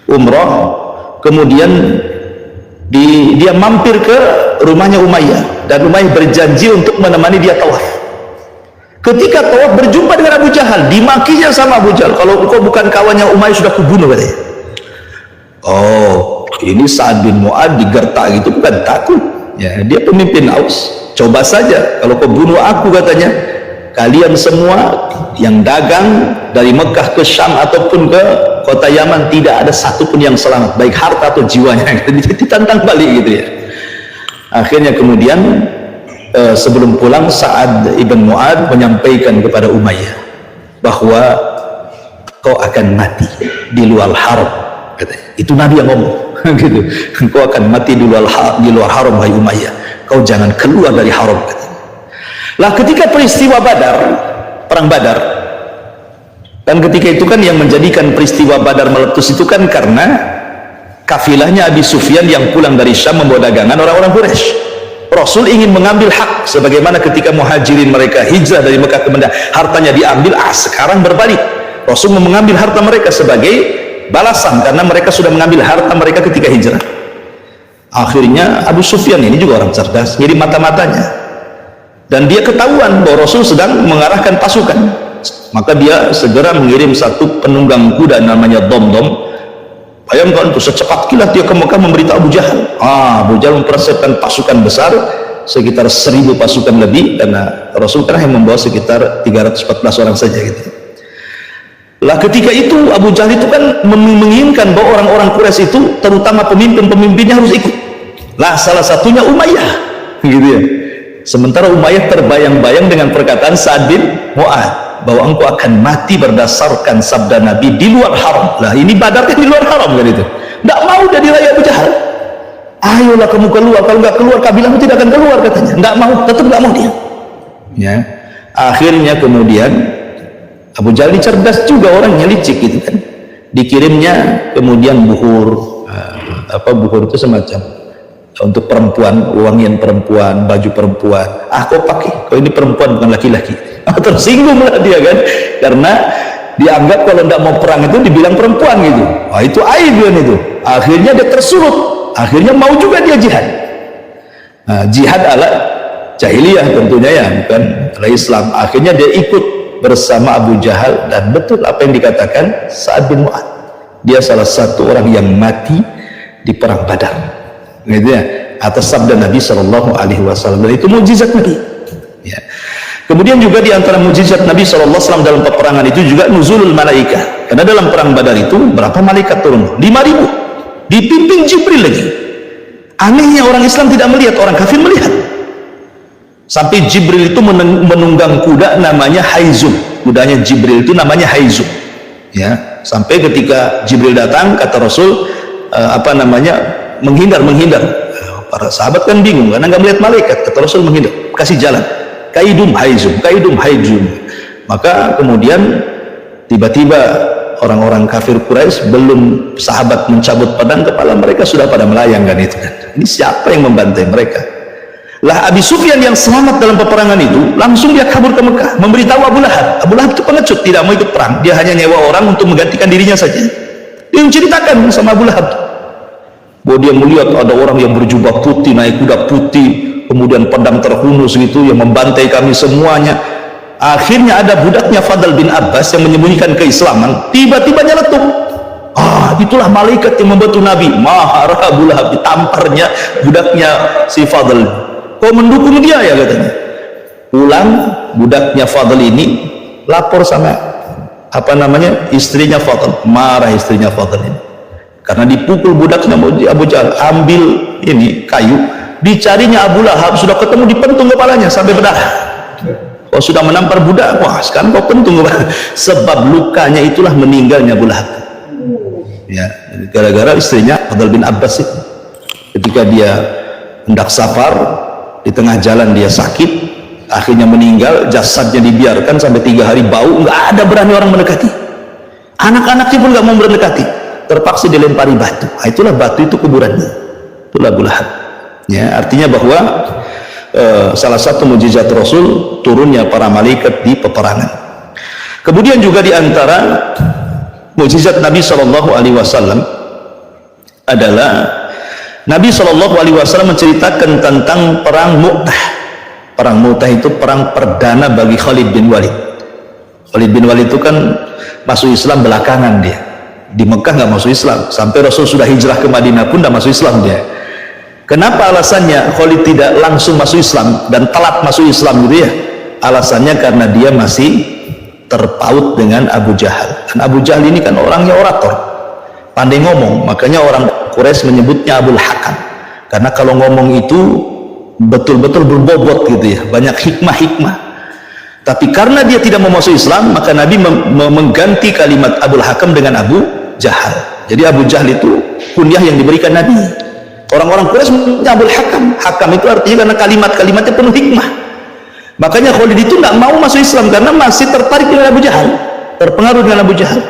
umroh, kemudian dia mampir ke rumahnya Umayyah. Dan Umayyah berjanji untuk menemani dia tawaf. Ketika tawaf berjumpa dengan Abu Jahal, dimakinya sama Abu Jahal, kalau kau bukan kawannya Umayyah sudah kubunuh, katanya. Oh, ini Sa'ad bin Mu'ad digertak gitu, bukan takut ya, dia pemimpin Aus. Coba saja kalau kau bunuh aku, katanya, kalian semua yang dagang dari Mekah ke Syam ataupun ke kota Yaman, tidak ada satupun yang selamat, baik harta atau jiwanya. Ditantang balik gitu ya. Akhirnya kemudian sebelum pulang, Sa'ad ibn Mu'ad menyampaikan kepada Umayyah bahwa kau akan mati di luar haram, katanya. Itu Nabi yang ngomong gitu. Kau akan mati di luar haram, hai Umayyah, kau jangan keluar dari haram, katanya. Lah ketika peristiwa Badar, perang Badar, dan ketika itu kan yang menjadikan peristiwa Badar meletus itu kan karena kafilahnya Abi Sufyan yang pulang dari Syam membawa dagangan orang-orang Quraisy. Rasul ingin mengambil hak, sebagaimana ketika muhajirin mereka hijrah dari Mekah ke Madinah, hartanya diambil. Sekarang berbalik, Rasul mengambil harta mereka sebagai balasan karena mereka sudah mengambil harta mereka ketika hijrah. Akhirnya Abu Sufyan ini juga orang cerdas, ngirim mata-matanya, dan dia ketahuan bahwa Rasul sedang mengarahkan pasukan, maka dia segera mengirim satu penunggang kuda namanya Domdom. Bayangkan tuh, secepat kilat dia ke Mekah memberitahu Abu Jahal. Abu Jahal mempersiapkan pasukan besar sekitar 1000 pasukan lebih, karena Rasul kan yang membawa sekitar 314 orang saja gitu. Lah ketika itu Abu Jahal itu kan menginginkan bahwa orang-orang Quraisy itu, terutama pemimpin-pemimpinnya, harus ikut. Lah salah satunya Umayyah gitu ya. Sementara Umayyah terbayang-bayang dengan perkataan Sa'ad bin Mu'ad bahwa engkau akan mati berdasarkan sabda Nabi di luar haram. Lah ini Badar kan di luar haram kan itu. Tidak mau jadi raya Abu Jahal. Ayolah kamu keluar, kalau nggak keluar kabilahmu tidak akan keluar, katanya. Tidak mau, tetap nggak mau dia. Ya. Akhirnya kemudian Abu Jahal ini cerdas juga, orangnya licik gitu kan. Dikirimnya kemudian buhur, buhur itu semacam untuk perempuan, wangian perempuan, baju perempuan. Kau pakai, kau ini perempuan bukan laki-laki. Tersinggunglah dia kan, karena dianggap kalau tidak mau perang itu dibilang perempuan gitu. Itu aib kan itu. Akhirnya dia tersulut, akhirnya mau juga dia jihad. Jihad ala jahiliyah tentunya ya, bukan oleh Islam. Akhirnya dia ikut bersama Abu Jahal, dan betul apa yang dikatakan Sa'ad bin Mu'adz, dia salah satu orang yang mati di perang Badar, gitu ya, atas sabda Nabi Shallallahu Alaihi Wasallam, dan itu mujizat Nabi. Ya. Kemudian juga di antara mujizat Nabi Shallallahu Alaihi Wasallam dalam peperangan itu juga nuzulul malaika, karena dalam perang Badar itu berapa malaikat turun? 5.000, dipimpin Jibril lagi. Anehnya orang Islam tidak melihat, orang kafir melihat. Sampai Jibril itu menunggang kuda namanya Haizum, kudanya Jibril itu namanya Haizum. Ya, sampai ketika Jibril datang, kata Rasul, menghindar. Para sahabat kan bingung karena nggak melihat malaikat. Kata Rasul menghindar, kasih jalan. Kaidum Haizum. Maka kemudian tiba-tiba orang-orang kafir Quraisy, belum sahabat mencabut pedang, kepala mereka sudah pada melayang kan itu kan. Ini siapa yang membantai mereka? Lah Abi Sufyan yang selamat dalam peperangan itu langsung dia kabur ke Mekah, memberitahu Abu Lahab. Abu Lahab itu pengecut, tidak mau ikut perang, dia hanya nyewa orang untuk menggantikan dirinya saja. Dia menceritakan sama Abu Lahab bahwa dia melihat ada orang yang berjubah putih, naik kuda putih, kemudian pedang terhunus gitu, yang membantai kami semuanya. Akhirnya ada budaknya Fadl bin Abbas yang menyembunyikan keislaman, tiba-tiba nyeletuk. Itulah malaikat yang membantu Nabi. Marah Abu Lahab, ditamparnya budaknya si Fadl. Kau mendukung dia ya, katanya. Pulang budaknya Fadl ini lapor sama istrinya Fadl, marah istrinya Fadl ini karena dipukul budaknya Abu Jahal. Ambil ini kayu, dicarinya Abu Lahab, sudah ketemu, dipentung kepalanya sampai berdarah. Kau sudah menampar budak, wah sekarang kau pentung kepala. Sebab lukanya itulah meninggalnya Abu Lahab. Ya, gara-gara istrinya Fadl bin Abbas itu, ketika dia hendak safar, di tengah jalan dia sakit, akhirnya meninggal, jasadnya dibiarkan sampai 3 hari bau, nggak ada berani orang mendekati, anak-anaknya pun nggak mau mendekati, terpaksa dilempari batu. Itulah batu itu kuburannya, itulah Abu Lahab. Ya, artinya bahwa salah satu mujizat Rasul turunnya para malaikat di peperangan. Kemudian juga di antara mujizat Nabi Shallallahu Alaihi Wasallam adalah Nabi Shallallahu Alaihi Wasallam menceritakan tentang perang Mu'tah. Perang Mu'tah itu perang perdana bagi Khalid bin Walid. Khalid bin Walid itu kan masuk Islam belakangan dia. Di Mekah nggak masuk Islam, sampai Rasul sudah hijrah ke Madinah pun nggak masuk Islam dia. Kenapa alasannya Khalid tidak langsung masuk Islam dan telat masuk Islam gitu ya? Alasannya karena dia masih terpaut dengan Abu Jahal. Dan Abu Jahal ini kan orangnya orator, pandai ngomong, makanya orang Quraisy menyebutnya Abul Hakam, karena kalau ngomong itu betul-betul berbobot gitu ya, banyak hikmah-hikmah. Tapi karena dia tidak mau masuk Islam, maka Nabi mengganti kalimat Abul Hakam dengan Abu Jahal. Jadi Abu Jahal itu kunyah yang diberikan Nabi. Orang-orang Quraisy menyebutnya Abul Hakam. Hakam itu artinya karena kalimat-kalimatnya penuh hikmah. Makanya Khalid itu tidak mau masuk Islam karena masih tertarik dengan Abu Jahal, terpengaruh dengan Abu Jahal.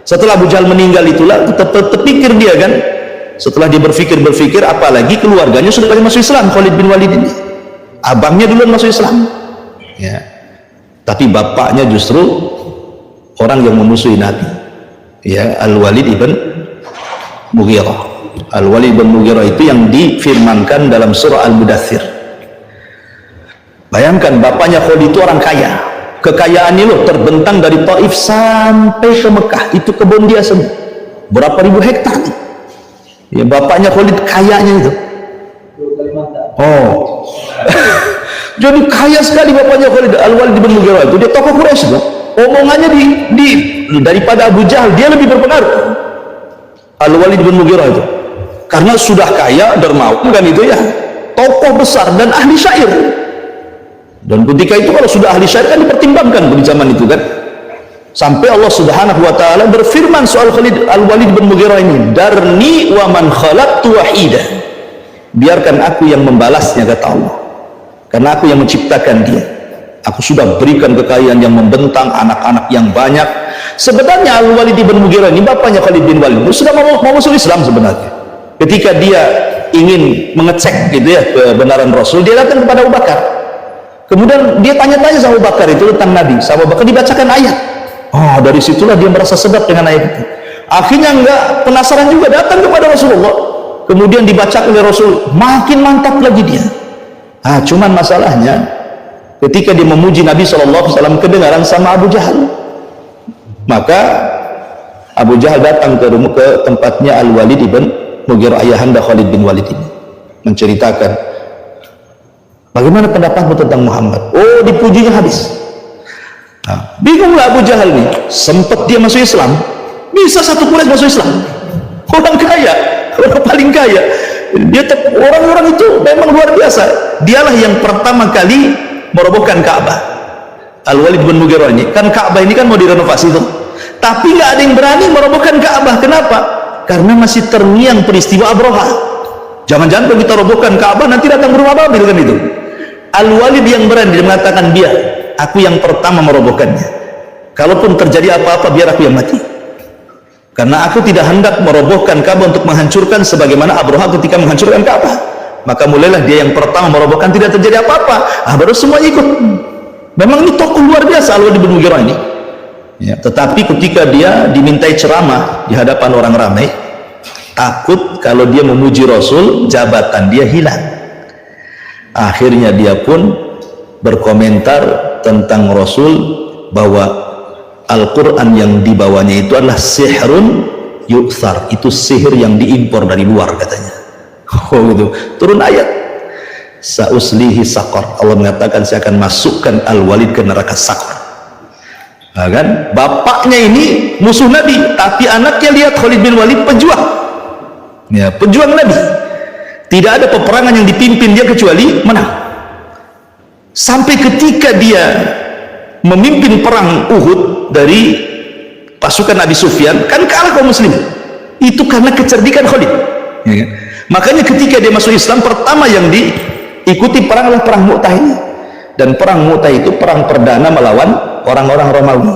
Setelah Abu Jahal meninggal itulah terpikir dia kan, setelah dia berpikir, apalagi keluarganya sudah pada masuk Islam. Khalid bin Walid ini abangnya duluan masuk Islam ya, tapi bapaknya justru orang yang memusuhi Nabi ya, Al-Walid ibn Mughirah. Al-Walid ibn Mughirah itu yang difirmankan dalam surah Al-Mudaththir. Bayangkan, bapaknya Khalid itu orang kaya, kekayaannya loh terbentang dari Taif sampai ke Mekah, itu kebun dia semua, berapa ribu hektar nih. Ya, bapaknya Khalid kayanya itu. Jadi kaya sekali bapaknya Khalid, Al-Walid bin Mughirah itu. Dia tokoh Quraisy tuh. Omongannya daripada Abu Jahal dia lebih berpengaruh. Al-Walid bin Mughirah itu. Karena sudah kaya, dermawan kan itu ya. Tokoh besar dan ahli syair. Dan ketika itu kalau sudah ahli syair kan dipertimbangkan di zaman itu kan. Sampai Allah Subhanahu wa taala berfirman soal Khalid Al-Walid bin Mughirah ini, darni wa man khalaqtu wahida, biarkan aku yang membalasnya, kata Allah, karena aku yang menciptakan dia. Aku sudah berikan kekayaan yang membentang, anak-anak yang banyak. Sebenarnya Al-Walid bin Mughirah ini bapaknya Khalid bin Walid sudah mau masuk Islam sebenarnya. Ketika dia ingin mengecek gitu ya kebenaran Rasul, dia datang kepada Abu Bakar. Kemudian dia tanya-tanya sama Abu Bakar itu tentang Nabi. Sama Abu Bakar dibacakan ayat. Dari situlah dia merasa sedap dengan ayat itu. Akhirnya enggak penasaran juga, datang kepada Rasulullah. Kemudian dibacakan oleh Rasul, makin mantap lagi dia. Cuman masalahnya ketika dia memuji Nabi SAW kedengaran sama Abu Jahal. Maka Abu Jahal datang ke tempatnya Al-Walid ibn Mughirah, ayahanda Khalid bin Walid ini, menceritakan, bagaimana pendapatmu tentang Muhammad? Oh, dipujinya habis. Nah, bingunglah Abu Jahal nih, sempat dia masuk Islam, bisa satu Quraisy masuk Islam, orang kaya, orang paling kaya, dia orang-orang itu memang luar biasa. Dialah yang pertama kali merobohkan Ka'bah. Al-Walid bin Mughirah ini kan, Ka'bah ini kan mau direnovasi tuh, tapi nggak ada yang berani merobohkan Ka'bah. Kenapa? Karena masih terngiang peristiwa Abraha. Jangan-jangan kalau kita robohkan Ka'bah nanti datang rumah Babil kan itu. Al-Walid yang berani, dia mengatakan, biar aku yang pertama merobohkannya, kalaupun terjadi apa-apa biar aku yang mati, karena aku tidak hendak merobohkan Ka'bah untuk menghancurkan sebagaimana Abraha ketika menghancurkan Ka'bah. Maka mulailah dia yang pertama merobohkan, tidak terjadi apa-apa, baru semua ikut. Memang ini tokoh luar biasa Al-Walid bin Mughirah ini ya. Tetapi ketika dia dimintai ceramah di hadapan orang ramai, takut kalau dia memuji Rasul jabatan dia hilang. Akhirnya dia pun berkomentar tentang Rasul bahwa Al-Quran yang dibawanya itu adalah sihrun yu'thar, itu sihir yang diimpor dari luar katanya. Oh gitu, turun ayat sauslihi saqar, Allah mengatakan saya akan masukkan Al-Walid ke neraka Saqar. Nah, kan bapaknya ini musuh Nabi, tapi anaknya lihat Khalid bin Walid pejuang ya, pejuang Nabi, tidak ada peperangan yang dipimpin dia kecuali menang. Sampai ketika dia memimpin perang Uhud dari pasukan Abi Sufyan, kan kalah kaum muslim, itu karena kecerdikan Khalid ya, kan? Makanya ketika dia masuk Islam, pertama yang diikuti perang adalah perang Mu'tah ini. Dan perang Mu'tah itu perang perdana melawan orang-orang Romawi.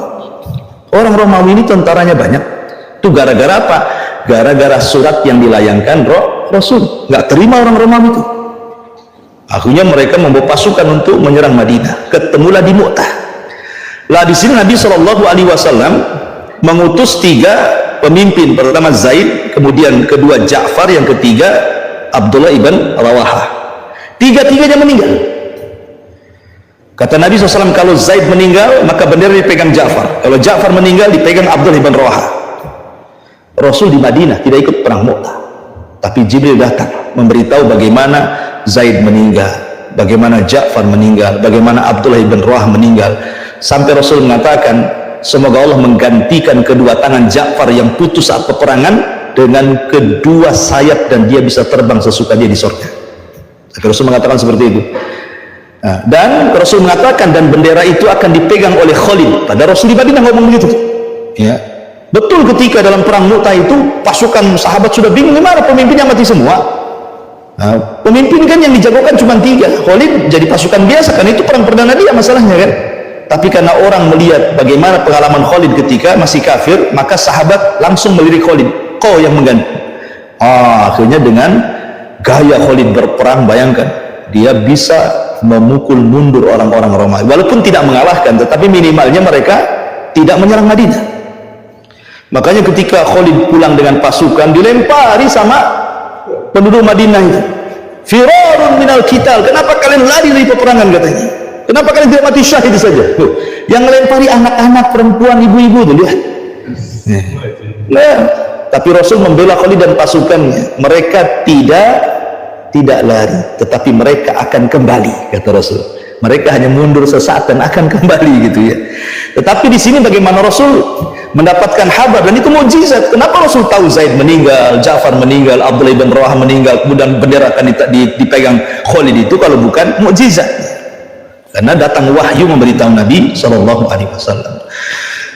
Orang Romawi ini tentaranya banyak. Itu gara-gara apa? Gara-gara surat yang dilayangkan Rasul. Nggak terima orang Romawi itu. Akhirnya mereka membawa pasukan untuk menyerang Madinah. Ketemulah di Mu'tah. Lah di sini Nabi SAW mengutus 3 pemimpin, pertama Zaid, kemudian kedua Ja'far, yang ketiga Abdullah ibn Rawahah. Tiga-tiganya meninggal. Kata Nabi SAW, kalau Zaid meninggal maka bendera dipegang Ja'far, kalau Ja'far meninggal dipegang Abdullah ibn Rawahah. Rasul di Madinah tidak ikut perang Mu'tah, tapi Jibril datang memberitahu bagaimana Zaid meninggal, bagaimana Ja'far meninggal, bagaimana Abdullah ibn Rawahah meninggal, sampai Rasul mengatakan, semoga Allah menggantikan kedua tangan Ja'far yang putus saat peperangan dengan kedua sayap dan dia bisa terbang sesuka dia di surga. Rasul mengatakan seperti itu. Nah, dan Rasul mengatakan, dan bendera itu akan dipegang oleh Khalid. Pada Rasul di Madinah ngomong begitu ya. Betul, ketika dalam perang Mu'tah itu pasukan sahabat sudah bingung, gimana pemimpinnya mati semua. Nah, pemimpin kan yang dijagokan cuma 3, Khalid jadi pasukan biasa, kan itu perang perdana dia masalahnya kan. Tapi karena orang melihat bagaimana pengalaman Khalid ketika masih kafir, maka sahabat langsung melirik Khalid, kau yang mengganti. Akhirnya dengan gaya Khalid berperang, bayangkan, dia bisa memukul mundur orang-orang Romawi, walaupun tidak mengalahkan, tetapi minimalnya mereka tidak menyerang Madinah. Makanya ketika Khalid pulang dengan pasukan, dilempari sama penduduk Madinah itu, firarun minal qital, kenapa kalian lari dari peperangan katanya, kenapa kalian tidak mati syahid saja. Yang melempari anak-anak, perempuan, ibu-ibu tuh, lihat. Nah, tapi Rasul membela Khalid dan pasukannya, mereka tidak lari, tetapi mereka akan kembali, kata Rasul. Mereka hanya mundur sesaat dan akan kembali gitu ya. Tetapi di sini bagaimana Rasul mendapatkan kabar, dan itu mukjizat. Kenapa Rasul tahu Zaid meninggal, Ja'far meninggal, Abdullah bin Rawahah meninggal, kemudian bendera akan dipegang Khalid, itu kalau bukan mukjizat? Karena datang wahyu memberitahu Nabi SAW.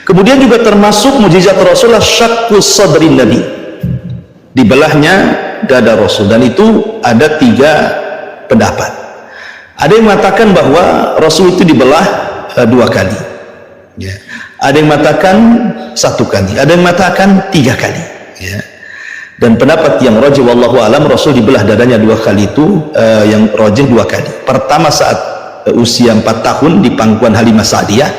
Kemudian juga termasuk mukjizat Rasulullah syakkus sadrin Nabi, dibelahnya dada Rasul, dan itu ada 3 pendapat. Ada yang mengatakan bahwa Rasul itu dibelah 2 kali ya. Ada yang mengatakan 1 kali, ada yang mengatakan 3 kali ya. Dan pendapat yang rajih wallahu alam, Rasul dibelah dadanya 2 kali itu yang rajih 2 kali. Pertama saat usia 4 tahun di pangkuan Halimah Sa'diyah,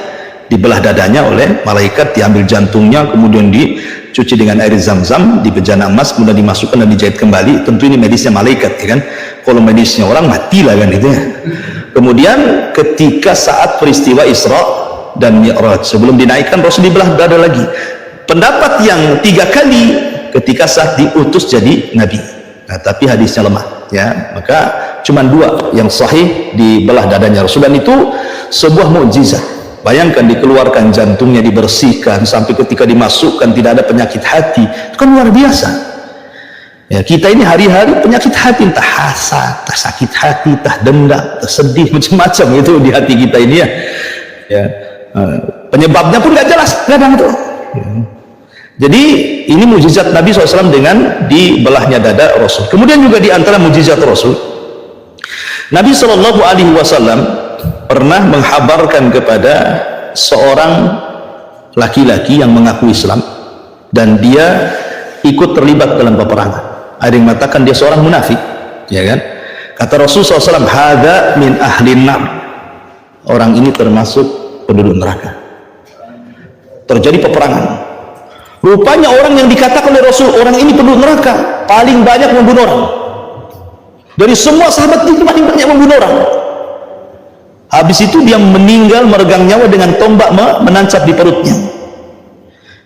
dibelah dadanya oleh malaikat, diambil jantungnya, kemudian dicuci dengan air zam-zam, di bejana emas, kemudian dimasukkan dan dijahit kembali. Tentu ini medisnya malaikat ya kan, kalau medisnya orang matilah kan gitu ya. Kemudian ketika saat peristiwa Isra dan Mi'raj, sebelum dinaikkan Rasul dibelah dada lagi. Pendapat yang 3 kali ketika saat diutus jadi nabi. Nah, tapi hadisnya lemah, ya. Maka cuman 2 yang sahih dibelah dadanya Rasul, dan itu sebuah mukjizat. Bayangkan, dikeluarkan jantungnya, dibersihkan, sampai ketika dimasukkan tidak ada penyakit hati. Itu kan luar biasa. Ya, kita ini hari-hari penyakit hati, entah hasad, entah sakit hati, entah dendam, entah sedih, macam-macam itu di hati kita ini, ya. Ya, penyebabnya pun nggak jelas kadang itu. Ya. Jadi ini mukjizat Nabi SAW dengan dibelahnya dada Rasul. Kemudian juga di antara mukjizat Rasul, Nabi SAW pernah menghabarkan kepada seorang laki-laki yang mengaku Islam, dan dia ikut terlibat dalam peperangan. Ada yang mengatakan dia seorang munafik, ya kan? Kata Rasul SAW, "Hadza min ahlin nar." Orang ini termasuk penduduk neraka. Terjadi peperangan. Rupanya orang yang dikatakan oleh Rasul, orang ini penduduk neraka, paling banyak membunuh orang. Dari semua sahabat itu paling banyak membunuh orang. Habis itu dia meninggal meregang nyawa dengan tombak menancap di perutnya.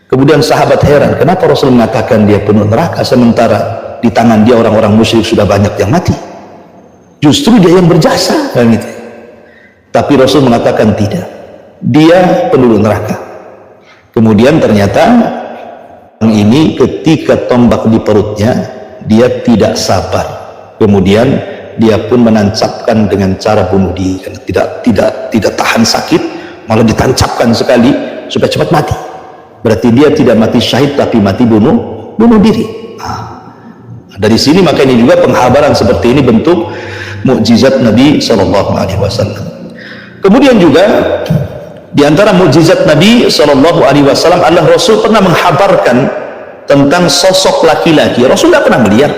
Kemudian sahabat heran, kenapa Rasul mengatakan dia penduduk neraka, sementara di tangan dia orang-orang musyrik sudah banyak yang mati. Justru dia yang berjasa, kan gitu. Tapi Rasul mengatakan tidak, dia penduduk neraka. Kemudian ternyata ini ketika tombak di perutnya, dia tidak sabar, kemudian dia pun menancapkan dengan cara bunuh diri, karena tidak tahan sakit, malah ditancapkan sekali supaya cepat mati. Berarti dia tidak mati syahid, tapi mati bunuh diri. Dari sini maka ini juga penghabaran seperti ini bentuk mukjizat Nabi SAW. Kemudian juga di antara mukjizat Nabi SAW adalah Rasul pernah menghabarkan tentang sosok laki-laki. Rasul tidak pernah melihat,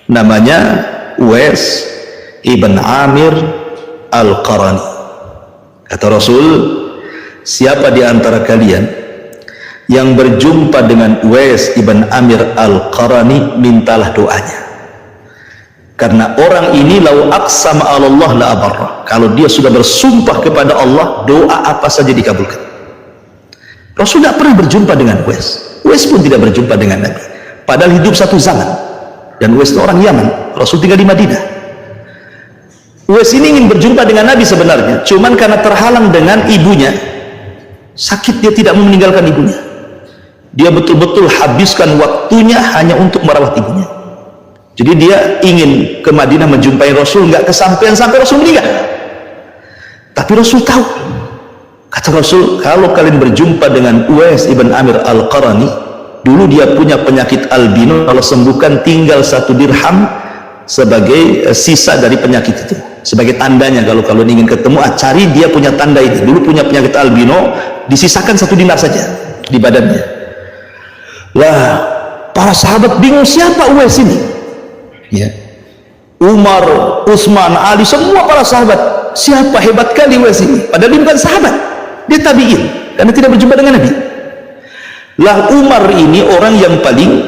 namanya Uwais ibn Amir al-Qarani. Kata Rasul, siapa di antara kalian yang berjumpa dengan Uwais ibn Amir al-Qarani, mintalah doanya, karena orang ini lau aqsama 'ala Allah la abarra. Kalau dia sudah bersumpah kepada Allah, doa apa saja dikabulkan. Rasul tidak pernah berjumpa dengan Uwais. Uwais pun tidak berjumpa dengan Nabi, padahal hidup satu zaman. Dan Uwais itu orang Yaman, Rasul tinggal di Madinah. Uwais ini ingin berjumpa dengan Nabi sebenarnya, cuman karena terhalang dengan ibunya, sakit, dia tidak mau meninggalkan ibunya. Dia betul-betul habiskan waktunya hanya untuk merawat ibunya. Jadi dia ingin ke Madinah menjumpai Rasul, nggak kesampaian sampai Rasul meninggal. Tapi Rasul tahu. Kata Rasul, kalau kalian berjumpa dengan Uwais ibn Amir al-Qarani, dulu dia punya penyakit albino, kalau sembuhkan tinggal 1 dirham sebagai sisa dari penyakit itu, sebagai tandanya. Kalau ingin ketemu, cari dia punya tanda ini. Dulu punya penyakit albino, disisakan 1 dinar saja di badannya. Lah, para sahabat bingung, siapa Uwais ini? Ya, Umar, Utsman, Ali, semua para sahabat, siapa hebat kali Uwais ini? Padahal dia bukan sahabat, dia tabi'in, karena tidak berjumpa dengan Nabi. Lah, Umar ini orang yang paling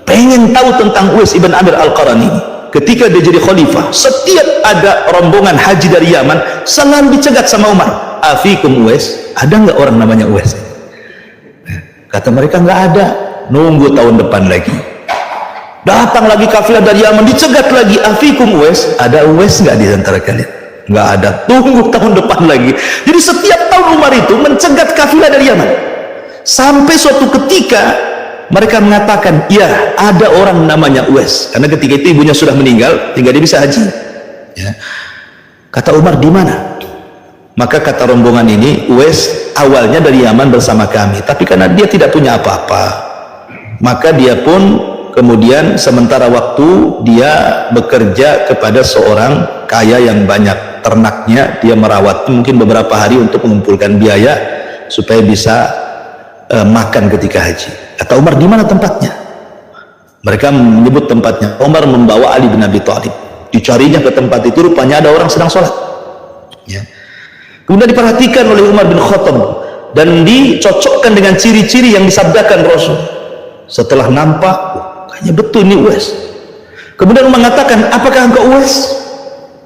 pengen tahu tentang Uwais ibn Amir al-Qarani. Ketika dia jadi khalifah, setiap ada rombongan haji dari Yaman, selalu dicegat sama Umar, "Afikum Uwais, ada nggak orang namanya Uwais?" Kata mereka, nggak ada. Nunggu tahun depan lagi, datang lagi kafilah dari Yaman, dicegat lagi, "Afikum Uwais, ada Uwais nggak di antara kalian?" Nggak ada. Tunggu tahun depan lagi. Jadi setiap tahun Umar itu mencegat kafilah dari Yaman, sampai suatu ketika mereka mengatakan, "Ya, ada orang namanya Uwais." Karena ketika itu ibunya sudah meninggal, tinggal dia bisa haji. Ya. Kata Umar, "Di mana?" Maka kata rombongan ini, "Uwais awalnya dari Yaman bersama kami, tapi karena dia tidak punya apa-apa, maka dia pun kemudian sementara waktu dia bekerja kepada seorang kaya yang banyak ternaknya, dia merawat mungkin beberapa hari untuk mengumpulkan biaya supaya bisa makan ketika haji." Kata Umar, "Di mana tempatnya?" Mereka menyebut tempatnya. Umar membawa Ali bin Abi Thalib, dicarinya ke tempat itu, rupanya ada orang sedang sholat. Ya. Kemudian diperhatikan oleh Umar bin Khattab dan dicocokkan dengan ciri-ciri yang disabdakan Rasul. Setelah nampak, kayaknya betul ini Uwais. Kemudian mengatakan, "Apakah engkau Uwais?"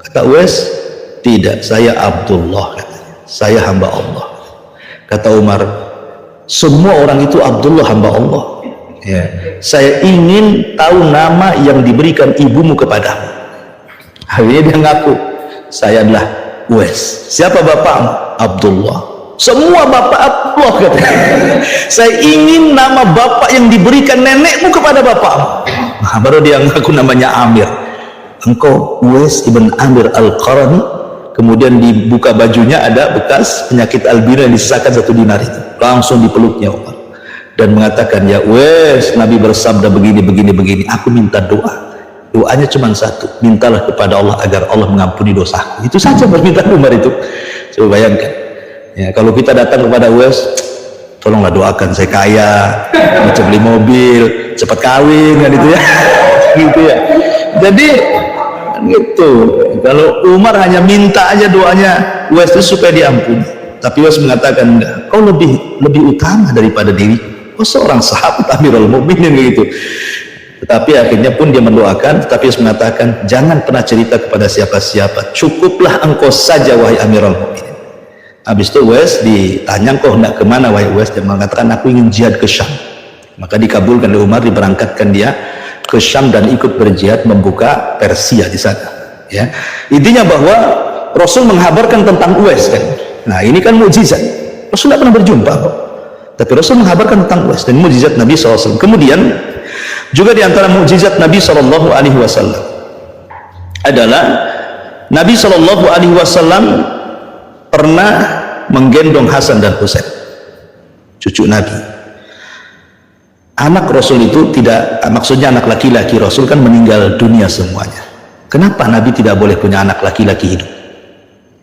Kata Uwais, Tidak, saya Abdullah, katanya. Saya hamba Allah. Kata Umar, semua orang itu Abdullah, hamba Allah. Ya. Saya ingin tahu nama yang diberikan ibumu kepadamu. Akhirnya dia ngaku, saya adalah Uwais. Siapa bapakmu? Abdullah. Semua bapak Abdullah, katanya. Saya ingin nama bapak yang diberikan nenekmu kepada bapakmu. Nah, baru dia ngaku namanya Amir. Engkau Uwais ibn Amir al-Qarani. Kemudian dibuka bajunya, ada bekas penyakit albino yang disisakan 1 dinar itu. Langsung dipeluknya Umar dan mengatakan, ya Uwais, Nabi bersabda begini, aku minta doa. Doanya cuma satu, mintalah kepada Allah agar Allah mengampuni dosaku. Itu saja permintaan Umar itu. Coba bayangkan ya, kalau kita datang kepada Uwais, tolonglah doakan saya kaya, bisa beli mobil, cepat kawin, kan itu ya. Gitu ya. Jadi gitu. Kalau Umar hanya minta aja doanya Uwais itu supaya diampuni, tapi Uwais mengatakan, enggak, kau lebih utama daripada diri. Oh, seorang sahabat Amirul Mukminin gitu. Tetapi akhirnya pun dia mendoakan, tetapi Uwais mengatakan, jangan pernah cerita kepada siapa-siapa, cukuplah engkau saja wahai Amirul Mukminin. Habis itu Uwais ditanya, kau hendak kemana wahai Uwais? Dia mengatakan, aku ingin jihad ke Syam. Maka dikabulkan oleh Umar, diberangkatkan dia ke Syam dan ikut berjihad membuka Persia di sana. Ya, intinya bahwa Rasul menghabarkan tentang Uwais kan. Nah, ini kan mukjizat. Rasul tidak pernah berjumpa kok, tapi Rasul menghabarkan tentang Uwais dan mukjizat Nabi SAW. Kemudian juga di antara mukjizat Nabi SAW adalah Nabi SAW pernah menggendong Hasan dan Husain, cucu Nabi. Anak Rasul itu tidak, maksudnya anak laki-laki Rasul kan meninggal dunia semuanya. Kenapa Nabi tidak boleh punya anak laki-laki hidup?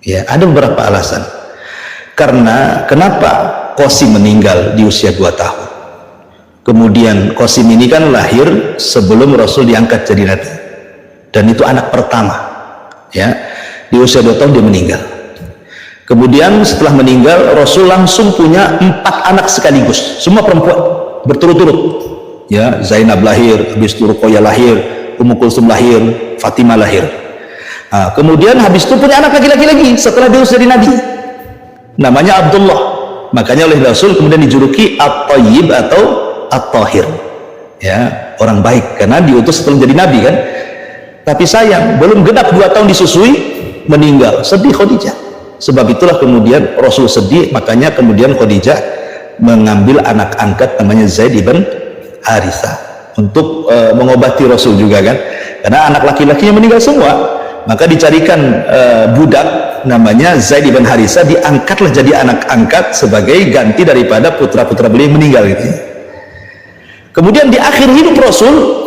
Ya, ada beberapa alasan. Karena kenapa Qasim meninggal di usia 2 tahun? Kemudian Qasim ini kan lahir sebelum Rasul diangkat jadi Nabi, dan itu anak pertama. Ya, di usia 2 tahun dia meninggal. Kemudian setelah meninggal, Rasul langsung punya 4 anak sekaligus, semua perempuan berturut-turut. Ya, Zainab lahir, habis itu Ruqayyah lahir, Ummu Kulsum lahir, Fatimah lahir. Nah, kemudian habis itu punya anak laki-laki lagi setelah diutus jadi Nabi, namanya Abdullah. Makanya oleh Rasul kemudian dijuluki At-Tayyib atau At-Tahir, ya, orang baik, karena diutus setelah jadi Nabi kan. Tapi sayang, belum genap 2 tahun disusui, meninggal. Sedih Khadijah. Sebab itulah kemudian Rasul sedih, makanya kemudian Khadijah mengambil anak angkat namanya Zaid ibn Harithah untuk mengobati Rasul juga kan, karena anak laki-lakinya meninggal semua. Maka dicarikan budak namanya Zaid ibn Harithah, diangkatlah jadi anak angkat sebagai ganti daripada putra-putra beliau yang meninggal gitu. Kemudian di akhir hidup Rasul,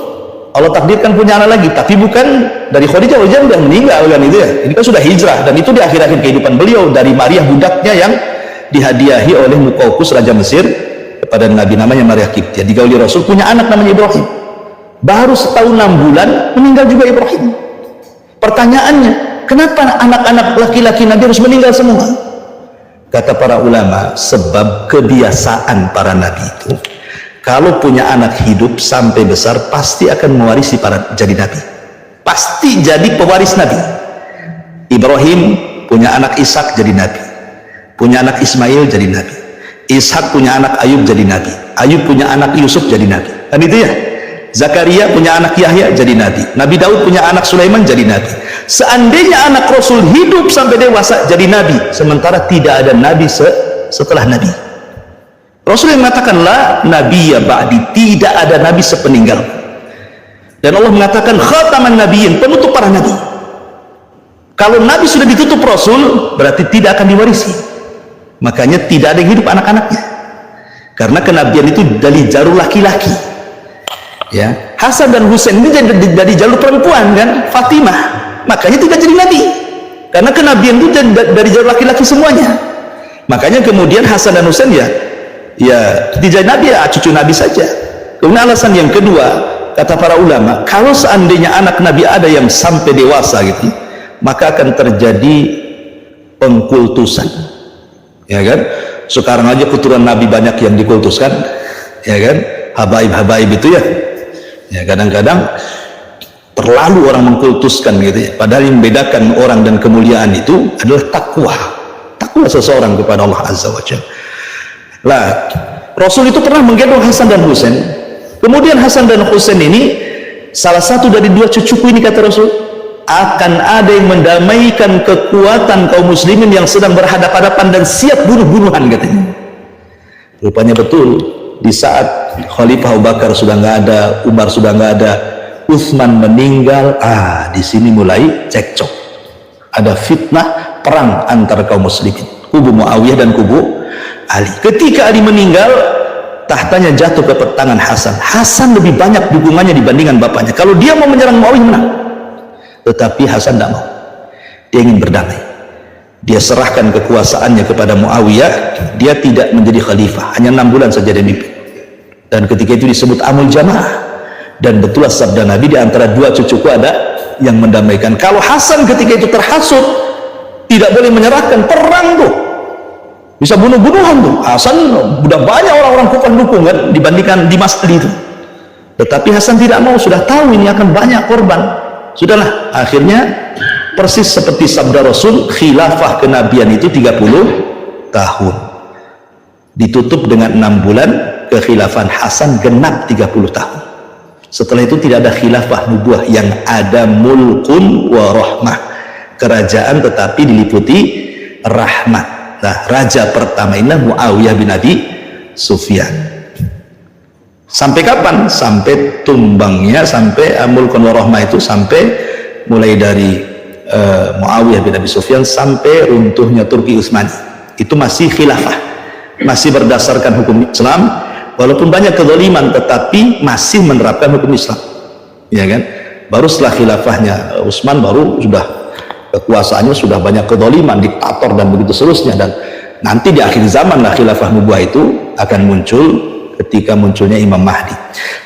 Allah takdirkan punya anak lagi, tapi bukan dari Khadijah. Khadijah sudah meninggal kan itu ya, ini kan sudah hijrah, dan itu di akhir-akhir kehidupan beliau, dari Maria budaknya yang dihadiahi oleh Muqawqis Raja Mesir kepada Nabi, namanya Maria Qibtiyah. Digauli Rasul punya anak namanya Ibrahim, baru setahun 6 bulan meninggal juga Ibrahim. Pertanyaannya, kenapa anak-anak laki-laki Nabi harus meninggal semua? Kata para ulama, sebab kebiasaan para Nabi itu, kalau punya anak hidup sampai besar pasti akan mewarisi para jadi Nabi, pasti jadi pewaris Nabi. Ibrahim punya anak Ishak jadi Nabi, punya anak Ismail jadi Nabi, Ishak punya anak Ayub jadi Nabi, Ayub punya anak Yusuf jadi Nabi, kan itu ya. Zakaria punya anak Yahya jadi Nabi, Nabi Daud punya anak Sulaiman jadi Nabi. Seandainya anak Rasul hidup sampai dewasa jadi Nabi, sementara tidak ada Nabi setelah Nabi. Rasul yang mengatakan, la nabiyya ba'di, tidak ada Nabi sepeninggal. Dan Allah mengatakan khataman nabiyyin, penutup para Nabi. Kalau Nabi sudah ditutup Rasul, berarti tidak akan diwarisi. Makanya tidak ada yang hidup anak-anaknya, karena kenabian itu dari jalur laki-laki. Ya, Hasan dan Husain ini dari jalur perempuan kan, Fatimah, makanya tidak jadi Nabi, karena kenabian itu dari jalur laki-laki semuanya. Makanya kemudian Hasan dan Husain ya tidak jadi Nabi, ya cucu Nabi saja. Kemudian alasan yang kedua, kata para ulama, kalau seandainya anak Nabi ada yang sampai dewasa gitu, maka akan terjadi pengkultusan, ya kan. Sekarang aja keturunan Nabi banyak yang dikultuskan, ya kan, habaib-habaib itu ya. Ya, kadang-kadang Terlalu orang mengkultuskan gitu ya. Padahal yang membedakan orang dan kemuliaan itu adalah takwa. Takwa seseorang kepada Allah Azza wa Jalla. Lah, Rasul itu pernah menggendong Hasan dan Husain. Kemudian Hasan dan Husain ini salah satu dari dua cucuku ini, kata Rasul, akan ada yang mendamaikan kekuatan kaum muslimin yang sedang berhadapan-hadapan dan siap bunuh-bunuhan, katanya. Rupanya betul, di saat Khalifah Abu Bakar sudah nggak ada, Umar sudah nggak ada, Utsman meninggal, di sini mulai cekcok. Ada fitnah perang antara kaum muslimin, kubu Muawiyah dan kubu Ali. Ketika Ali meninggal, tahtanya jatuh ke tangan Hasan. Hasan lebih banyak dukungannya dibandingkan bapaknya. Kalau dia mau menyerang Muawiyah, menang. Tetapi Hasan tidak mau. Dia ingin berdamai. Dia serahkan kekuasaannya kepada Muawiyah. Dia tidak menjadi khalifah, hanya 6 bulan saja dia mimpin. Dan ketika itu disebut Amul Jamaah. Dan betul sabda Nabi, di antara dua cucuku ada yang mendamaikan. Kalau Hasan ketika itu terhasut, tidak boleh menyerahkan, perang tuh, bisa bunuh-bunuhan tuh. Hasan udah banyak orang-orang Kufar dukung kan, dibandingkan di masa itu. Tetapi Hasan tidak mau, sudah tahu ini akan banyak korban. Sudahlah, akhirnya persis seperti sabda Rasul, khilafah kenabian itu 30 tahun. Ditutup dengan 6 bulan, kekhilafan Hasan genap 30 tahun. Setelah itu tidak ada khilafah nubuah, yang ada mulkun wa rahmah, kerajaan tetapi diliputi rahmat. Nah, raja pertama ini Muawiyah bin Abi Sufyan. Sampai kapan? Sampai tumbangnya, sampai mulkun wa rahmah itu, sampai mulai dari Muawiyah bin Abi Sufyan sampai runtuhnya Turki Utsmani. Itu masih khilafah, masih berdasarkan hukum Islam. Walaupun banyak kezaliman, tetapi masih menerapkan hukum Islam, ya kan? Baru setelah khilafahnya Utsman, baru sudah kekuasaannya sudah banyak kezaliman, diktator dan begitu seterusnya. Dan nanti di akhir zaman lah khilafah nubuah itu akan muncul ketika munculnya Imam Mahdi.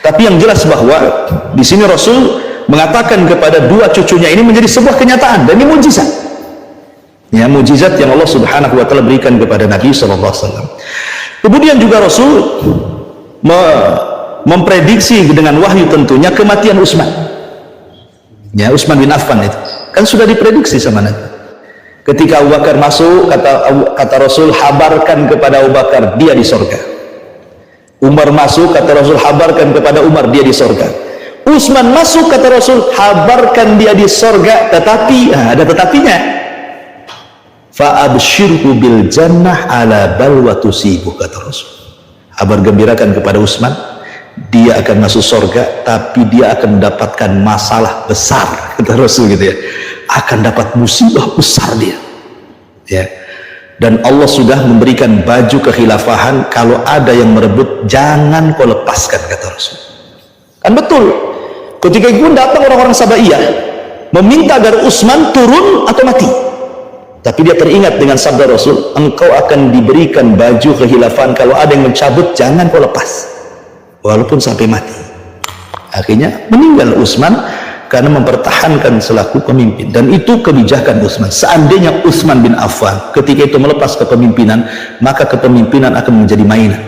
Tapi yang jelas bahwa di sini Rasul mengatakan kepada dua cucunya ini menjadi sebuah kenyataan, dan ini mujizat. Ya, mujizat yang Allah Subhanahu wa taala berikan kepada Nabi sallallahu alaihi wasallam. Kemudian juga Rasul memprediksi dengan wahyu tentunya kematian Utsman. Ya, Utsman bin Affan itu kan sudah diprediksi sama Nabi. Ketika Abu Bakar masuk, kata Rasul, habarkan kepada Abu Bakar, dia di sorga. Umar masuk, kata Rasul, habarkan kepada Umar, dia di sorga. Utsman masuk, kata Rasul, habarkan dia di sorga, tetapi ada tetapinya. Fa'absyirhu bil jannah ala balwa tusibuh, kata Rasul. Kabar gembirakan kepada Utsman, dia akan masuk surga, tapi dia akan mendapatkan masalah besar, kata Rasul gitu ya. Akan dapat musibah besar dia. Ya. Dan Allah sudah memberikan baju kekhilafahan, kalau ada yang merebut, jangan kau lepaskan, kata Rasul. Kan betul. Ketika itu datang orang-orang Sabaiyah meminta agar Utsman turun atau mati. Tapi dia teringat dengan sabda Rasul, engkau akan diberikan baju kekhilafan, kalau ada yang mencabut, jangan kau lepas, walaupun sampai mati. Akhirnya meninggal Utsman karena mempertahankan selaku pemimpin, dan itu kebijakan Utsman. Seandainya Utsman bin Affan ketika itu melepas kepemimpinan, maka kepemimpinan akan menjadi mainan.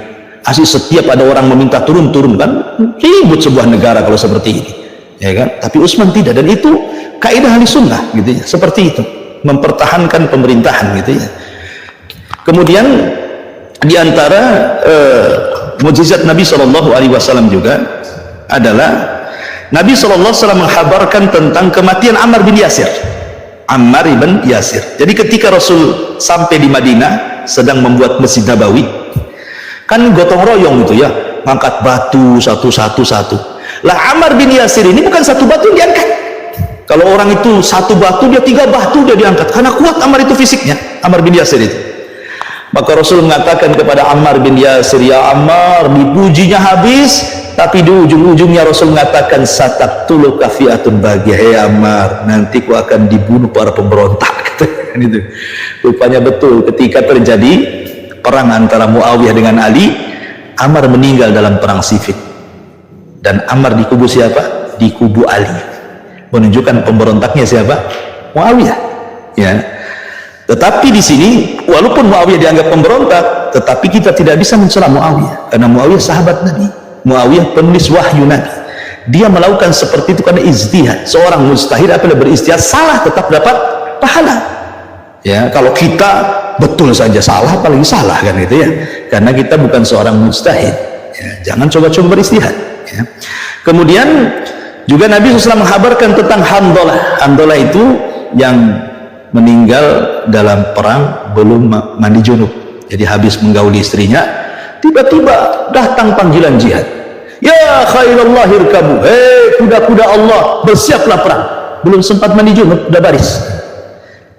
Asli setiap ada orang meminta turun-turun, kan ribut sebuah negara kalau seperti ini, ya kan? Tapi Utsman tidak, dan itu kaidah ahli sunnah gitu ya, seperti itu, mempertahankan pemerintahan gitu ya. Kemudian diantara mukjizat Nabi SAW juga adalah Nabi SAW menghabarkan tentang kematian Ammar bin Yasir. Ammar bin Yasir. Jadi ketika Rasul sampai di Madinah sedang membuat Masjid Nabawi, kan gotong royong gitu ya, ngangkat batu satu-satu. Lah Ammar bin Yasir ini bukan satu batu yang diangkat. Kalau orang itu satu batu, dia 3 batu dia diangkat, karena kuat Ammar itu fisiknya, Ammar bin Yasir itu. Maka Rasul mengatakan kepada Ammar bin Yasir, ya Ammar, dipujinya habis, tapi di ujung-ujungnya Rasul mengatakan, sataktuluka fi'atun bagi, hei Ammar, nanti ku akan dibunuh para pemberontak. Gitu. Rupanya betul, ketika terjadi perang antara Muawiyah dengan Ali, Ammar meninggal dalam perang sifil, dan Ammar di kubu siapa? Di kubu Ali, menunjukkan pemberontaknya siapa? Muawiyah. Ya. Tetapi di sini, walaupun Muawiyah dianggap pemberontak, tetapi kita tidak bisa mencela Muawiyah, karena Muawiyah sahabat Nabi, Muawiyah penulis wahyu Nabi. Dia melakukan seperti itu karena ijtihad. Seorang mujtahid apabila berijtihad salah tetap dapat pahala. Ya, kalau kita betul saja salah, apalagi salah kan gitu ya. Karena kita bukan seorang mujtahid. Ya, jangan coba-coba berijtihad. Ya. Kemudian juga Nabi SAW menghabarkan tentang Handalah. Handalah itu yang meninggal dalam perang belum mandi junub. Jadi habis menggauli istrinya, tiba-tiba datang panggilan jihad. Ya khailallah irkabu, kuda-kuda Allah, bersiaplah perang. Belum sempat mandi junub, udah baris.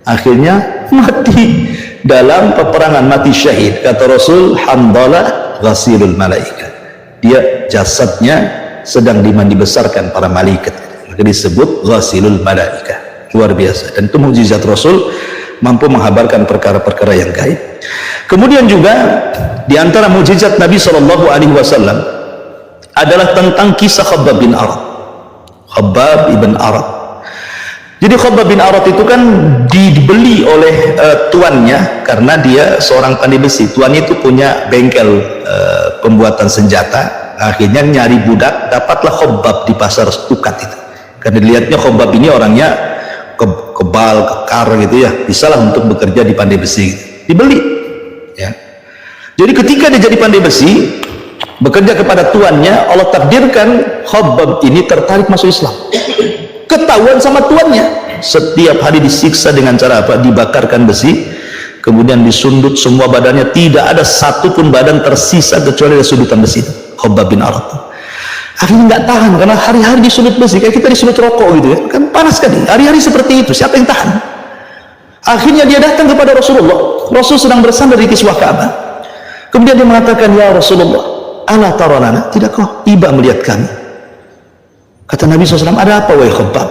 Akhirnya mati dalam peperangan, mati syahid. Kata Rasul, Handalah ghasilul malaikat. Dia jasadnya sedang dimandi besarkan para malaikat. Maka disebut ghasilul malaikat. Luar biasa. Dan itu mukjizat Rasul, mampu menghabarkan perkara-perkara yang gaib. Kemudian juga di antara mukjizat Nabi SAW adalah tentang kisah Khabbab bin Arat. Khabbab ibn Arat. Jadi Khabbab bin Arat itu kan dibeli oleh tuannya karena dia seorang pandai besi. Tuannya itu punya bengkel pembuatan senjata. Akhirnya nyari budak, dapatlah Khabbab di pasar Ukat itu. Karena dilihatnya Khabbab ini orangnya kebal, kekar gitu ya, bisalah untuk bekerja di pandai besi. Dibeli. Ya. Jadi ketika dia jadi pandai besi, bekerja kepada tuannya, Allah takdirkan Khabbab ini tertarik masuk Islam. Ketahuan sama tuannya, setiap hari disiksa dengan cara apa? Dibakarkan besi, kemudian disundut semua badannya, tidak ada satupun badan tersisa kecuali ada sundutan besi. Khabbab bin Arat. Akhirnya nggak tahan karena hari-hari disundut besi, kayak kita disundut rokok gitu ya, kan panas sekali. Hari-hari seperti itu, siapa yang tahan? Akhirnya dia datang kepada Rasulullah. Rasul sedang bersandar di kiswah Ka'bah. Kemudian dia mengatakan, ya Rasulullah, ala taranana, tidak kau iba melihat kami? Kata Nabi SAW, ada apa wahai Khabbab?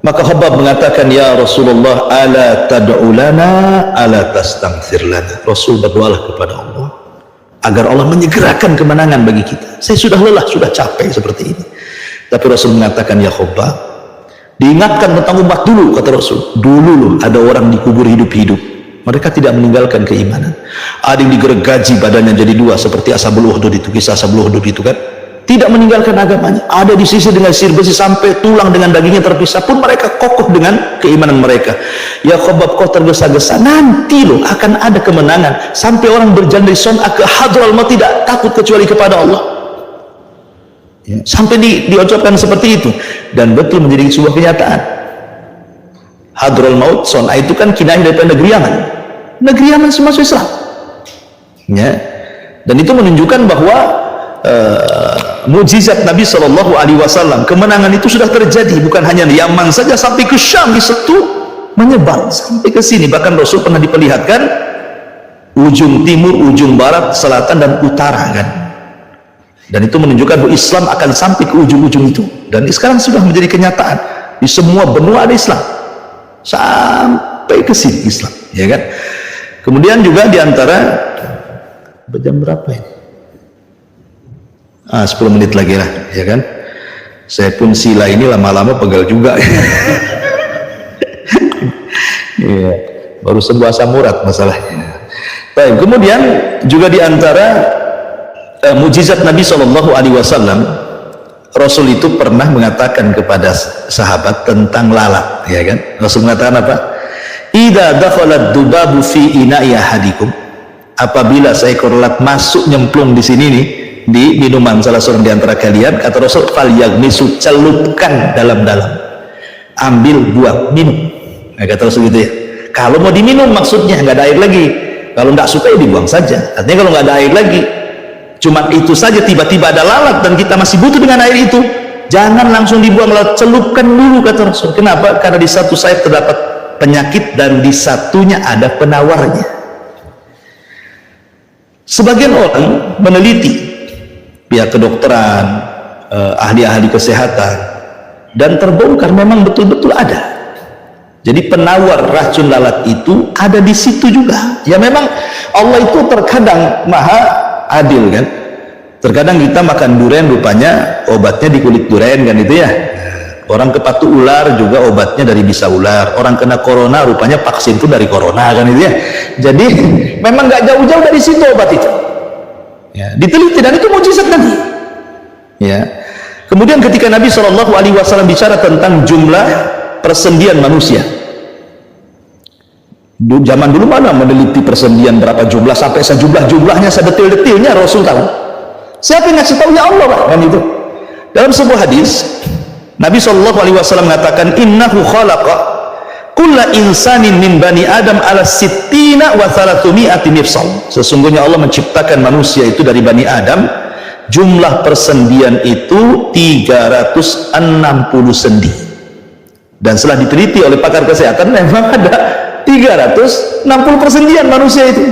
Maka Khabbab mengatakan, ya Rasulullah, ala tad'u lana, ala tastaghfir lana. Rasul berdoalah kepada Allah agar Allah menyegerakan kemenangan bagi kita. Saya sudah lelah, sudah capek seperti ini. Tapi Rasul mengatakan, ya Khabbab, diingatkan tentang umat dulu, kata Rasul. Dulu loh ada orang dikubur hidup-hidup, mereka tidak meninggalkan keimanan. Ada yang digergaji badannya jadi dua seperti Ashabul Ukhdud itu, kisah Ashabul Ukhdud itu kan, tidak meninggalkan agamanya. Ada di sisi dengan sisir besi sampai tulang dengan dagingnya terpisah, pun mereka kokoh dengan keimanan mereka. Ya Khabbab, kau tergesa-gesa, nanti loh akan ada kemenangan. Sampai orang berjalan dari Son'a ke Hadral Maut tidak takut kecuali kepada Allah. Ya, sampai diucapkan seperti itu, dan betul menjadi sebuah kenyataan. Hadral Maut, Son'a itu kan kinayah daripada negeri Yaman. Negeri Yaman masuk Islam. Ya. Dan itu menunjukkan bahwa mukjizat Nabi SAW, kemenangan itu sudah terjadi, bukan hanya di Yaman saja, sampai ke Syam di situ menyebar sampai ke sini. Bahkan Rasul pernah diperlihatkan ujung timur, ujung barat, selatan dan utara kan. Dan itu menunjukkan bahwa Islam akan sampai ke ujung-ujung itu. Dan sekarang sudah menjadi kenyataan, di semua benua ada Islam sampai ke sini Islam, ya kan. Kemudian juga diantara, jam berapa ini? 10 menit lagi lah, ya kan. Saya pun sila ini lama-lama pegal juga. Ya, baru sebuah asam urat masalahnya. Baik, kemudian juga diantara mukjizat Nabi SAW, Rasul itu pernah mengatakan kepada sahabat tentang lalat, ya kan. Rasul mengatakan apa? Idza dakhalat dubabu fi ina'i ahadikum, apabila seekor lalat masuk nyemplung di sini nih, di minuman salah seorang di antara kalian, kata Rasul, fal yaghmisu, celupkan dalam-dalam, ambil, buang, minum. Nah, kata Rasul gitu ya. Kalau mau diminum maksudnya nggak ada air lagi, kalau nggak suka ya dibuang saja. Artinya kalau nggak ada air lagi, cuma itu saja, tiba-tiba ada lalat dan kita masih butuh dengan air itu, jangan langsung dibuang, lalat, celupkan dulu, kata Rasul. Kenapa? Karena di satu sayap terdapat penyakit dan di satunya ada penawarnya. Sebagian orang meneliti, pihak kedokteran, ahli-ahli kesehatan, dan terbongkar memang betul-betul ada. Jadi penawar racun lalat itu ada di situ juga. Ya memang Allah itu terkadang maha adil kan. Terkadang kita makan durian rupanya obatnya di kulit durian kan itu ya. Orang kepatu ular juga obatnya dari bisa ular. Orang kena corona rupanya vaksin itu dari corona kan itu ya. Jadi memang nggak jauh-jauh dari situ obat itu. Ya, diteliti dan itu mukjizat Nabi. Ya. Kemudian ketika Nabi SAW bicara tentang jumlah persendian manusia, zaman dulu mana meneliti persendian berapa jumlah sampai sejumlah-jumlahnya, sedetil-detilnya Rasul tahu. Siapa yang ngasih tahu? Ya Allah, kan itu. Dalam sebuah hadis Nabi SAW mengatakan, innahu khalaqa kulla insanin min bani Adam ala sittina wa thalathumiyati mifsal. Sesungguhnya Allah menciptakan manusia itu dari bani Adam, jumlah persendian itu 360 sendi. Dan setelah diteliti oleh pakar kesehatan, memang ada 360 persendian manusia itu.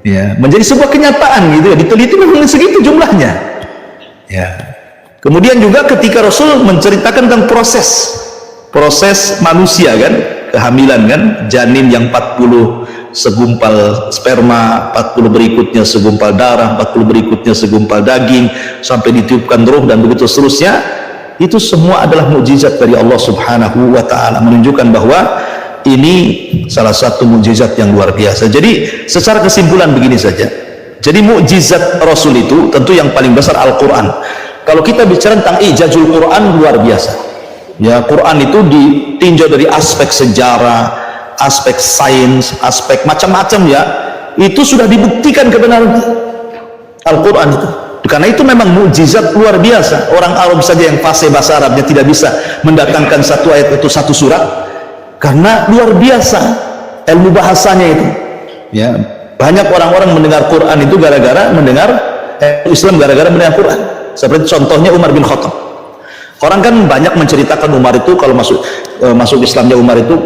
Ya, menjadi sebuah kenyataan gitu ya, diteliti memang segitu jumlahnya. Ya. Kemudian juga ketika Rasul menceritakan tentang proses manusia kan, kehamilan kan, janin yang 40 segumpal sperma, 40 berikutnya segumpal darah, 40 berikutnya segumpal daging, sampai ditiupkan ruh dan begitu seterusnya. Itu semua adalah mukjizat dari Allah Subhanahu wa taala, menunjukkan bahwa ini salah satu mukjizat yang luar biasa. Jadi secara kesimpulan begini saja. Jadi mukjizat Rasul itu tentu yang paling besar Al-Qur'an. Kalau kita bicara tentang ijazul Quran, luar biasa. Ya, Quran itu ditinjau dari aspek sejarah, aspek sains, aspek macam-macam ya. Itu sudah dibuktikan kebenaran Al-Quran itu. Karena itu memang mukjizat luar biasa. Orang Arab saja yang fasih bahasa Arabnya tidak bisa mendatangkan satu ayat itu satu surat, karena luar biasa ilmu bahasanya itu. Ya, banyak orang-orang mendengar Quran itu gara-gara mendengar Islam, gara-gara mendengar Quran. Seperti contohnya Umar bin Khattab. Orang kan banyak menceritakan Umar itu kalau masuk Islamnya Umar itu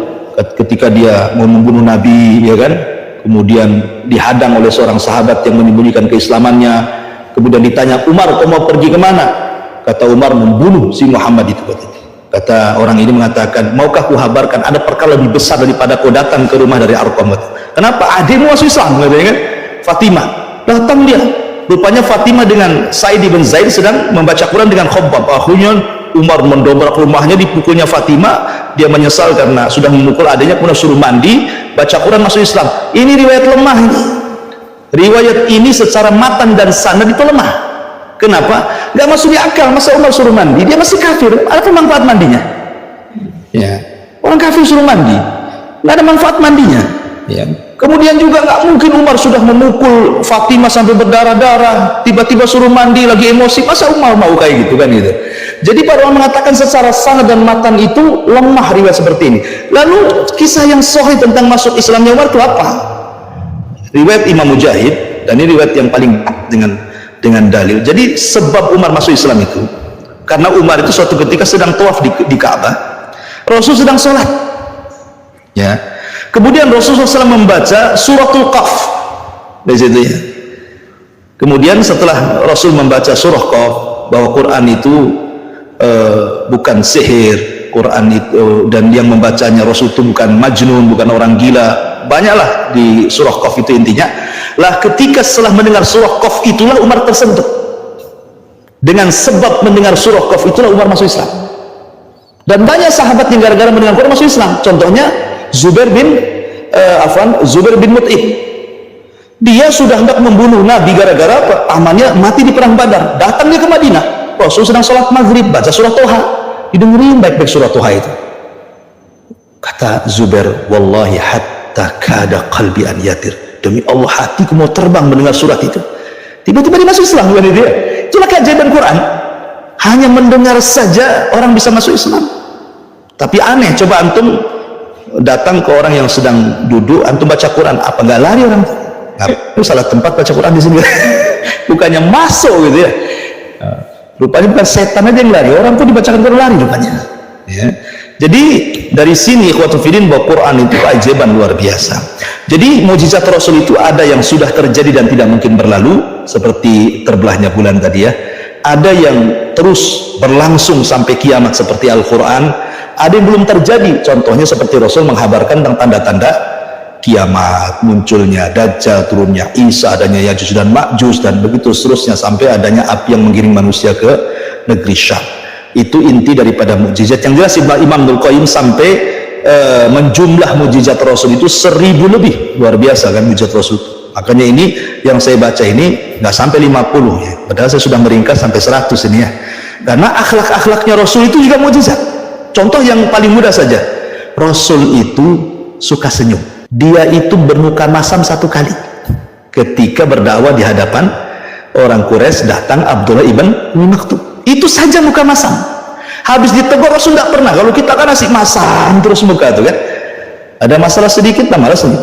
ketika dia mau membunuh Nabi, ya kan, kemudian dihadang oleh seorang sahabat yang menyembunyikan keislamannya. Kemudian ditanya, Umar, kau mau pergi kemana? Kata Umar, membunuh si Muhammad itu. Kata orang ini mengatakan, maukah kuhabarkan ada perkara lebih besar daripada kau datang ke rumah dari Arqam? Kenapa? Adikmu masuk Islam, kan? Fatimah datang dia. Rupanya Fatimah dengan Sa'id bin Zaid sedang membaca Quran dengan Khabbab. Akhirnya Umar mendobrak rumahnya, dipukulnya Fatimah. Dia menyesal karena sudah memukul adiknya, kemudian suruh mandi, baca Quran, masuk Islam. Ini riwayat lemah ini. Riwayat ini secara matan dan sanad itu lemah. Kenapa? Gak masuk di akal. Masa Umar suruh mandi, dia masih kafir. Apa manfaat mandinya? Ya, orang kafir suruh mandi, gak ada manfaat mandinya. Ya. Kemudian juga nggak mungkin Umar sudah memukul Fatimah sampai berdarah-darah, tiba-tiba suruh mandi lagi emosi. Masa Umar mau kayak gitu kan gitu. Jadi para ulama mengatakan secara sanad dan matan itu lemah riwayat seperti ini. Lalu kisah yang sahih tentang masuk Islamnya Umar itu apa? Riwayat Imam Mujahid, dan ini riwayat yang paling dengan dalil. Jadi sebab Umar masuk Islam itu karena Umar itu suatu ketika sedang tawaf di Ka'bah, Rasul sedang sholat. Ya. Kemudian Rasulullah SAW membaca suratul Qaf dari situ ya. Kemudian setelah Rasul membaca surah Qaf, bahwa Quran itu bukan sihir, Quran itu, dan yang membacanya Rasul itu bukan majnun, bukan orang gila, banyaklah di surah Qaf itu intinya. Lah ketika setelah mendengar surah Qaf itulah Umar tersentuh. Dengan sebab mendengar surah Qaf itulah Umar masuk Islam. Dan banyak sahabat yang gara-gara mendengar Quran masuk Islam. Contohnya Zubair bin Mut'im. Dia sudah hendak membunuh Nabi gara-gara apa? Pamannya mati di perang Badar. Datang dia ke Madinah. Rasul sedang sholat maghrib, baca surah Toha. Didengerin baik-baik surah Toha itu. Kata Zubair, wallahi hatta kada qalbi an yatir. Demi Allah hatiku mau terbang mendengar surat itu. Tiba-tiba dia masuk Islam, bukan dia? Itulah keajaiban Quran. Hanya mendengar saja orang bisa masuk Islam. Tapi aneh, coba antum datang ke orang yang sedang duduk, antum baca Quran, apa nggak lari orang? Itu salah tempat baca Quran di sini. Bukannya masuk gitu ya. Rupanya bukan setan aja yang lari, orang tuh dibacakan Quran lari rupanya. Ya. Jadi dari sini ikhwatul fillah bahwa Quran itu keajaiban luar biasa. Jadi mukjizat Rasul itu ada yang sudah terjadi dan tidak mungkin berlalu, seperti terbelahnya bulan tadi ya. Ada yang terus berlangsung sampai kiamat seperti Al-Quran. Ada yang belum terjadi, contohnya seperti Rasul menghabarkan tentang tanda-tanda kiamat, munculnya Dajjal, turunnya Isa, adanya Yajuj dan Ma'juj, dan begitu seterusnya sampai adanya api yang mengiring manusia ke negeri Syam. Itu inti daripada mukjizat. Yang jelas Imam Ibnu Qayyim sampai menjumlah mukjizat Rasul itu 1000 lebih. Luar biasa kan mukjizat Rasul. Makanya ini yang saya baca ini nggak sampai 50 ya. Padahal saya sudah meringkas sampai 100 ini ya. Karena akhlak-akhlaknya Rasul itu juga mukjizat. Contoh yang paling mudah saja, Rasul itu suka senyum. Dia itu bermuka masam 1 kali ketika berdakwah di hadapan orang Quraisy, datang Abdullah ibn Maktum. Itu saja muka masam. Habis ditegur Rasul tidak pernah. Kalau kita kan asik masam terus muka tuh kan, ada masalah sedikit nah malah senyum.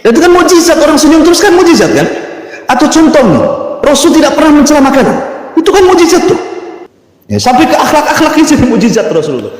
Itu kan mukjizat, orang senyum terus kan mukjizat kan. Atau contohnya, Rasul tidak pernah mencela makanan. Itu kan mukjizat tuh. Ya, sampai ke akhlak-akhlak ini mukjizat Rasulullah.